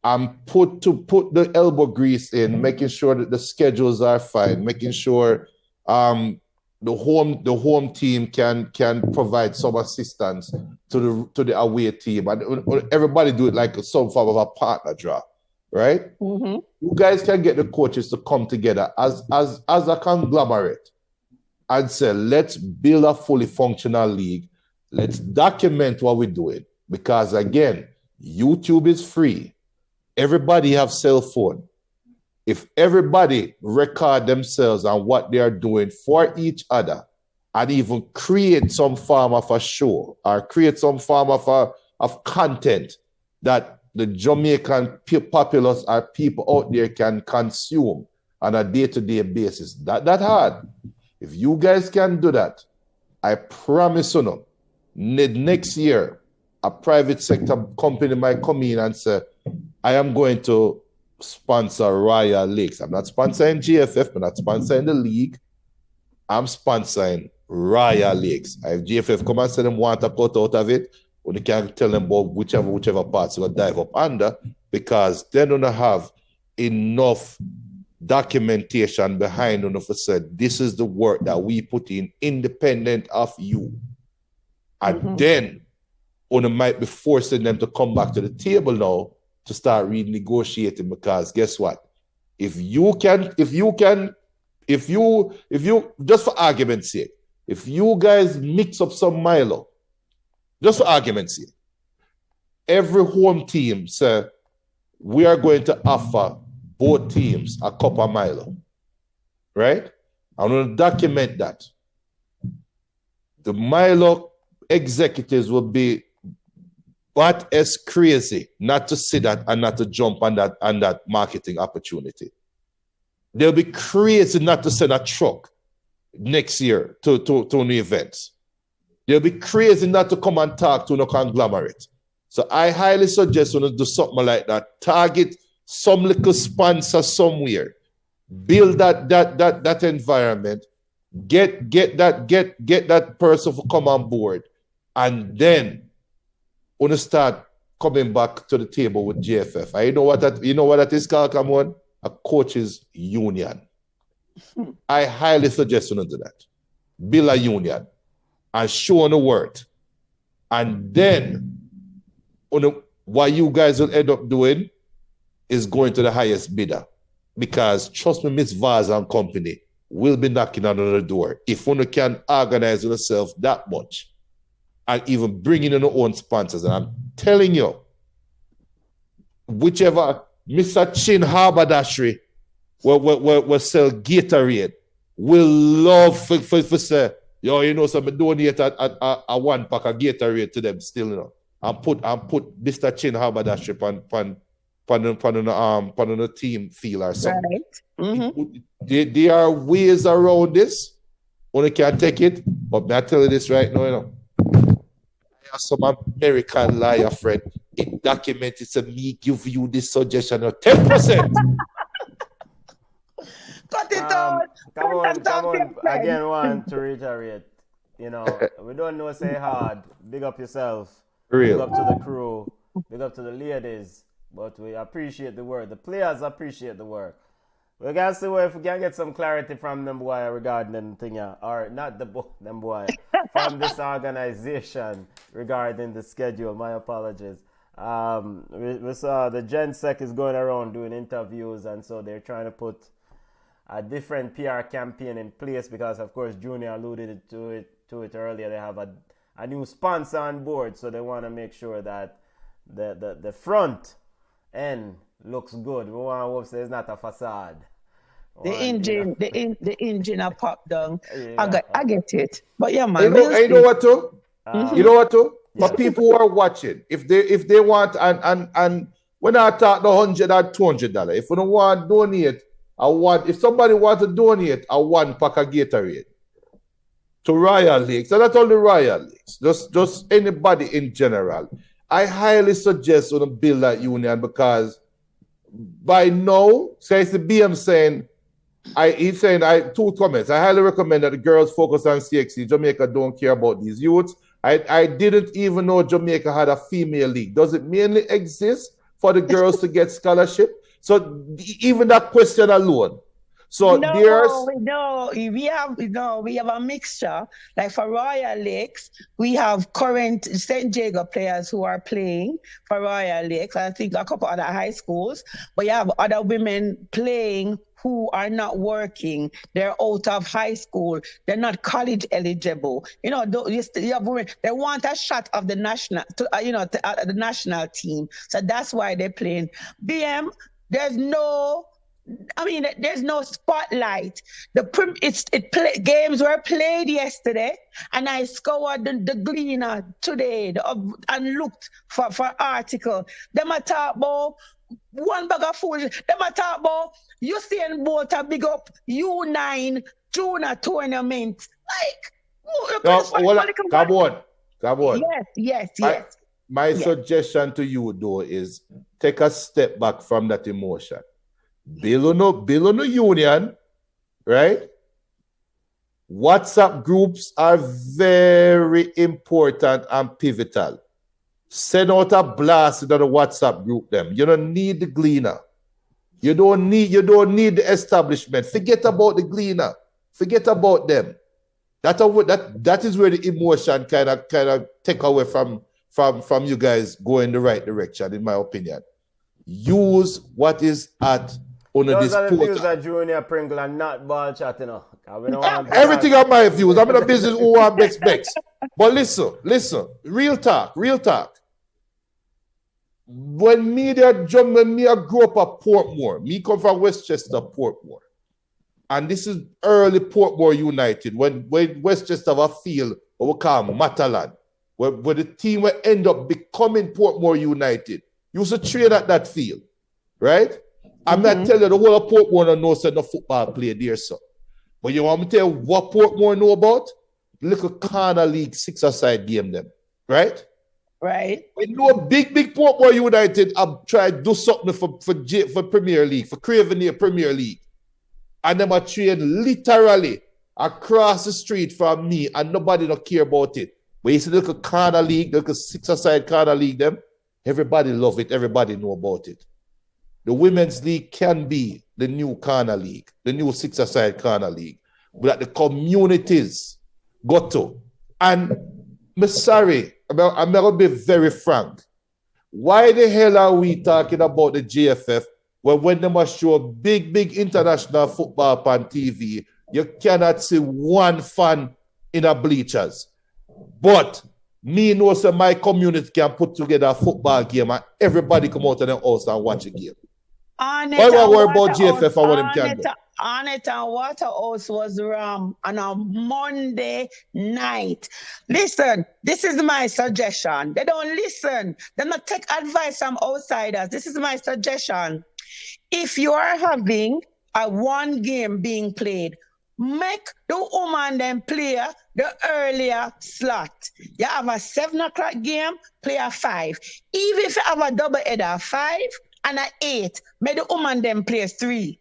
And put the elbow grease in, making sure that the schedules are fine, making sure the home team can provide some assistance to the away team, and everybody do it like some form of a partner draw, right? Mm-hmm. You guys can get the coaches to come together as a conglomerate and say, let's build a fully functional league. Let's document what we're doing, because again, YouTube is free. Everybody have cell phone. If everybody record themselves and what they are doing for each other, and even create some form of a show or create some form of content that the Jamaican populace or people out there can consume on a day-to-day basis, that hard. If you guys can do that, I promise you, next year, a private sector company might come in and say, I am going to sponsor Royal Lakes. I'm not sponsoring GFF, I'm not sponsoring the league. I'm sponsoring Royal Lakes. If GFF come and say them want a cut out of it, or they can tell them about whichever parts they're going to dive up under, because they don't have enough documentation behind them to say, this is the work that we put in independent of you. And then one might be forcing them to come back to the table now to start renegotiating, because guess what? If you just for argument's sake, if you guys mix up some Milo, just for argument's sake, every home team say, we are going to offer both teams a cup of Milo, right? I'm going to document that. The Milo executives will be but as crazy not to see that and not to jump on that marketing opportunity. They'll be crazy not to send a truck next year to the events. They'll be crazy not to come and talk to no conglomerate. So I highly suggest when you do something like that, target some little sponsor somewhere, build that environment, get that person to come on board, and then when you start coming back to the table with GFF. You know what that is called, come on? A coaches union. I highly suggest you do that. Build a union and show on the word. And then what you guys will end up doing is going to the highest bidder. Because trust me, Miss Vaz and company will be knocking on the door. If one can organize yourself that much and even bring in your own sponsors. And I'm telling you, whichever Mr. Chin Haberdashery will sell Gatorade, will love for say, yo, you know, so I donate a 1 pack of Gatorade to them still, you know. And put Mr. Chin Haberdashery on the team feel or something. Right. There are ways around this. Only can take it, but I tell you this right now, you know. I have some American liar friend. It documented to me give you this suggestion of 10%. Cut it out. Come on. Again, want to reiterate. You know, we don't know say hard. Big up yourself. Real. Big up to the crew. Big up to the ladies. But we appreciate the work. The players appreciate the work. We can see if we can get some clarity from them boy regarding them thing, or not them boy, from this organization regarding the schedule. My apologies. We saw the GenSec is going around doing interviews, and so they're trying to put a different PR campaign in place because, of course, Junior alluded to it earlier. They have a new sponsor on board, so they want to make sure that the front end looks good. We want to hope so it's not a facade. The engine are popped down. Yeah. I get it. But yeah, man. You know what to? You know what to? For people who are watching, if they want and when I talk the $100 or $200, if you don't want to donate, if somebody wants to donate a 1 pack of Gatorade to Royal Lakes, and not only Royal Lakes, just anybody in general, I highly suggest you build that union, because by now, says the BM saying, he's saying 2 comments. I highly recommend that the girls focus on CXC. Jamaica don't care about these youths. I didn't even know Jamaica had a female league. Does it mainly exist for the girls to get scholarship? So even that question alone. So we have a mixture. Like for Royal Lakes, we have current St. Jago players who are playing for Royal Lakes. I think a couple other high schools, but you have other women playing who are not working. They're out of high school. They're not college eligible. You know, you have women. They want a shot of the national, the national team. So that's why they're playing. BM, there's no spotlight. Games were played yesterday, and I scoured the Gleaner today and looked for article. Them a talk about one bag of food. Them a talk about Usain Bolt a big up U9 junior tournament. Like, come on. Yes. My suggestion to you, though, is take a step back from that emotion. Build on a union, right? WhatsApp groups are very important and pivotal. Send out a blast into the WhatsApp group them. You don't need the gleaner. You don't need the establishment. Forget about the gleaner. Forget about them. That is where the emotion kind of take away from you guys going the right direction, in my opinion. Use what is at on a Those are the disposal. views of Junior Pringle and not Ballchat, you know. We don't want Everything are my views. I'm in a business who want Bex. But listen, real talk. When me I grew up at Portmore, me come from Westchester, Portmore. And this is early Portmore United, when Westchester have a field what we call Matalan, where the team will end up becoming Portmore United. You used to train at that field, right? I'm not telling you the whole of Portmore knows no football play there, sir. But you want me to tell you what Portmore know about? Little Corner League six-a-side game them, right? Right. We know big Portmore United have tried to do something for Premier League, for Craveneer Premier League. And them are trained literally across the street from me, and nobody don't care about it. But you see the little Corner League, the little six-a-side Corner League them, everybody love it, everybody know about it. The Women's League can be the new Corner League, the new six-a-side Corner League. But the communities got to. And I'm sorry, I'm going to be very frank. Why the hell are we talking about the JFF when they must show big international football on TV, you cannot see one fan in a bleachers. But me knows that my community can put together a football game and everybody come out of the house and watch a game. Why worry about JFF and what them can do? Arnett and Waterhouse was on a Monday night. Listen, this is my suggestion. They don't listen. They not take advice from outsiders. This is my suggestion. If you are having a one game being played, make the woman then play the earlier slot. You have a 7 o'clock game, play a 5. Even if you have a double header, 5 and an 8, make the woman then play 3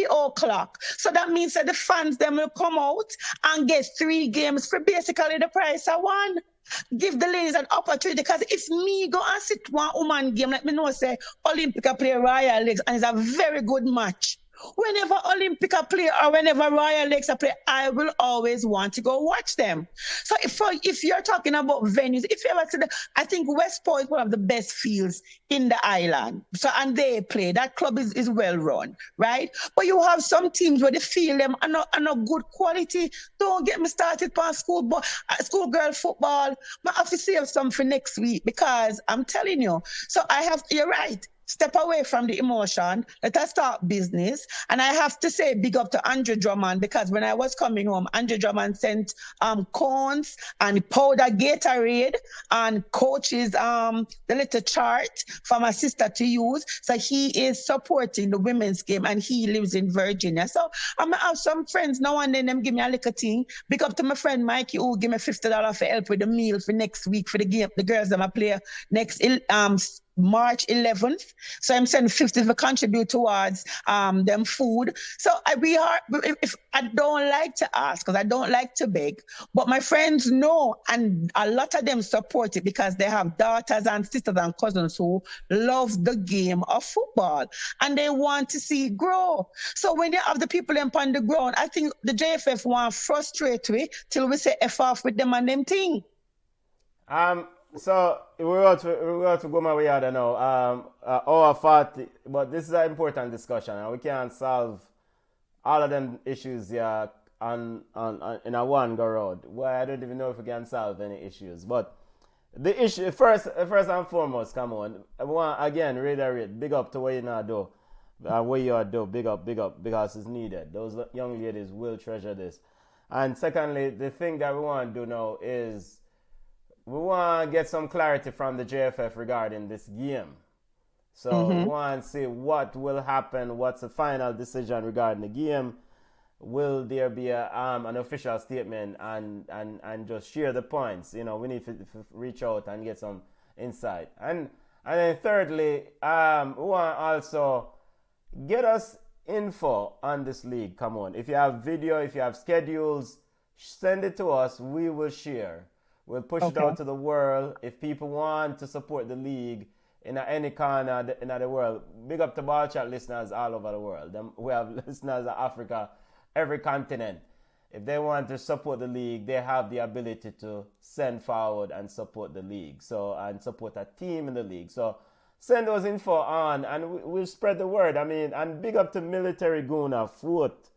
o'clock. So that means that the fans then will come out and get 3 games for basically the price of 1. Give the ladies an opportunity, because if me go and sit one woman game, let me know say Olympica play Royal Lakes and it's a very good match. Whenever Olympica play or whenever Royal Lakes play, I will always want to go watch them. So if you're talking about venues, if you ever see I think Westport is one of the best fields in the island. So and they play. That club is well run, right? But you have some teams where the field them are not good quality. Don't get me started on schoolgirl football. But I have to save some for next week, because I'm telling you. So you're right. Step away from the emotion. Let us start business. And I have to say big up to Andrew Drummond, because when I was coming home, Andrew Drummond sent cones and powder Gatorade and coaches the little chart for my sister to use. So he is supporting the women's game, and he lives in Virginia. So I'm gonna have some friends now and then them give me a little thing. Big up to my friend Mikey, who give me $50 for help with the meal for next week for the game. The girls that I play next March 11th. So I'm saying 50 to contribute towards them food. So if I don't like to ask, because I don't like to beg, but my friends know, and a lot of them support it because they have daughters and sisters and cousins who love the game of football and they want to see it grow. So when they have the people on the ground, I think the JFF want to frustrate we till we say F off with them and them thing. So we're about to go my way out now. Hour 40, but this is an important discussion, and we can't solve all of them issues here in a one go road. Well, I don't even know if we can solve any issues. But the issue first and foremost, come on. I want again reiterate, big up to what you now do. What you are do, big up, because it's needed. Those young ladies will treasure this. And secondly, the thing that we want to do now is we want to get some clarity from the JFF regarding this game. So we want to see what will happen, what's the final decision regarding the game. Will there be an official statement and just share the points? You know, we need to reach out and get some inside. And then thirdly, we want also get us info on this league. Come on. If you have video, if you have schedules, send it to us. We will share. We'll push it out to the world. If people want to support the league in any corner in the world, big up to Ballchat listeners all over the world. We have listeners in Africa, every continent. If they want to support the league, they have the ability to send forward and support the league. And support a team in the league. So send those info on and we'll spread the word. I mean, and big up to Military Guna Foot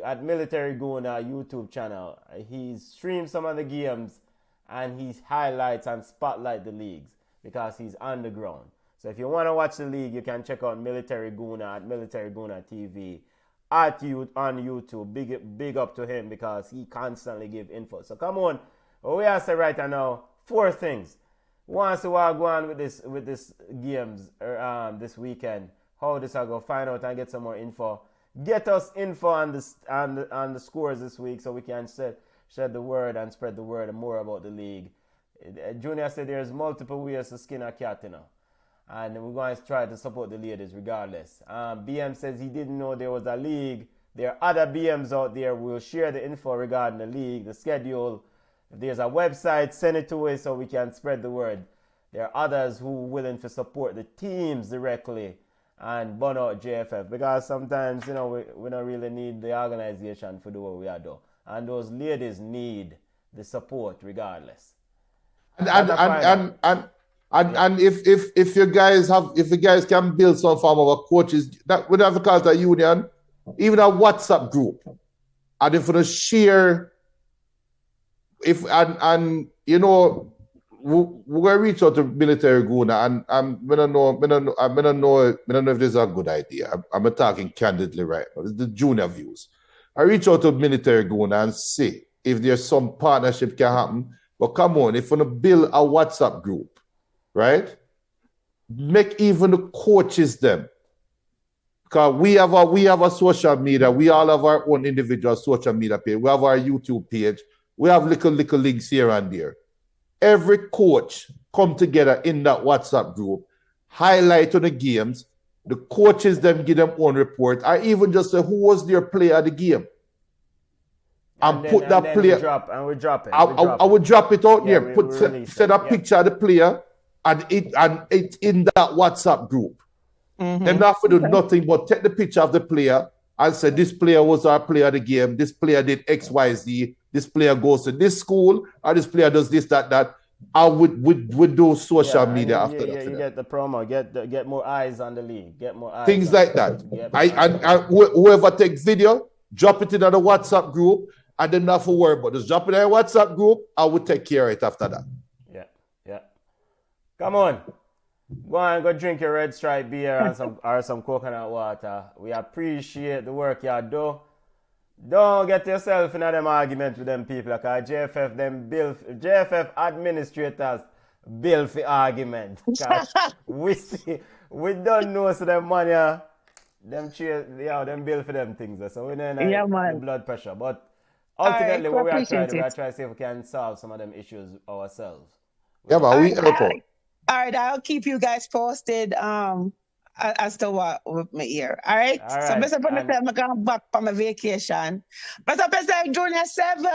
at Military Guna YouTube channel. He streams some of the games and he highlights and spotlight the leagues because he's on the ground. So if you want to watch the league, you can check out Military Guna at Military Guna TV on YouTube. Big up to him because he constantly give info. So come on, we are saying right now 4 things. Once we are going with this games this weekend, how this I go find out and get some more info. Get us info on the scores this week so we can shed the word and spread the word more about the league. Junior said there's multiple ways to skin a cat, and we're going to try to support the ladies regardless. BM says he didn't know there was a league. There are other BMs out there. We'll share the info regarding the league, the schedule. If there's a website, send it to us so we can spread the word. There are others who are willing to support the teams directly and burn out JFF because sometimes, we don't really need the organization to do what we are doing. And those ladies need the support regardless. And if you guys can build some form of a coaches, that would have to call it a union, even a WhatsApp group, and if you share, we're gonna reach out to Military Guna, and I don't know if this is a good idea. I'm talking candidly right now. This is the junior views. I reach out to Military Guna and see if there's some partnership can happen. But come on, if you want to build a WhatsApp group, right? Make even the coaches them. Because we have a social media. We all have our own individual social media page. We have our YouTube page. We have little links here and there. Every coach come together in that WhatsApp group, highlight on the games. The coaches them give them own report. I even just say who was their player of the game. And put that player. We drop it. I would drop it out there. Set a picture of the player and it's in that WhatsApp group. Mm-hmm. Them not to do nothing but take the picture of the player and say this player was our player of the game. This player did X, Y, Z. This player goes to this school, or this player does this, that. I would do social media after that. You get the promo, get more eyes on the league, get more eyes. Things like that. Whoever takes video, drop it in the WhatsApp group, and then not for worry about just drop it in the WhatsApp group. I would take care of it after that. Yeah. Come on. Go drink your Red Stripe beer and some coconut water. We appreciate the work you do. Don't get yourself in them argument with them people because JFF administrators build for argument. We don't know so them money them build for them things. So we know the blood pressure. But ultimately what we are trying to see if we can solve some of them issues ourselves. Yeah, but we help out. All right, I'll keep you guys posted as to what with my ear. All right? So basically I'm going back from my vacation. But I'm saying Junior 7.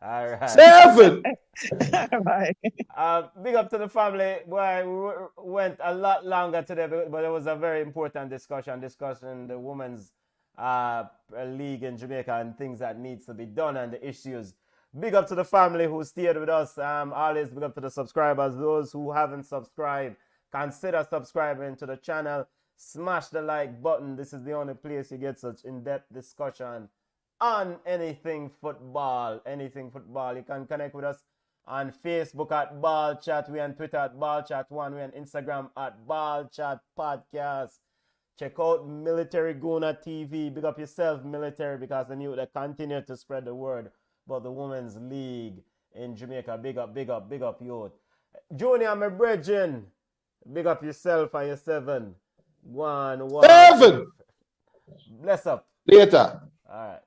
All right. 7. All right. Big up to the family. Boy, we went a lot longer today, but it was a very important discussion the women's league in Jamaica and things that needs to be done and the issues. Big up to the family who stayed with us. Always big up to the subscribers. Those who haven't subscribed, consider subscribing to the channel. Smash the like button. This is the only place you get such in-depth discussion on anything football. You can connect with us on Facebook at Ballchat. We're on Twitter at Ballchat1. We're on Instagram at Ballchat Podcast. Check out Military Guna TV. Big up yourself, Military, because they continue to spread the word about the women's league in Jamaica. Big up, youth. Junior, my brethren, big up yourself and your 7. 1. 7. Bless up. Later. All right.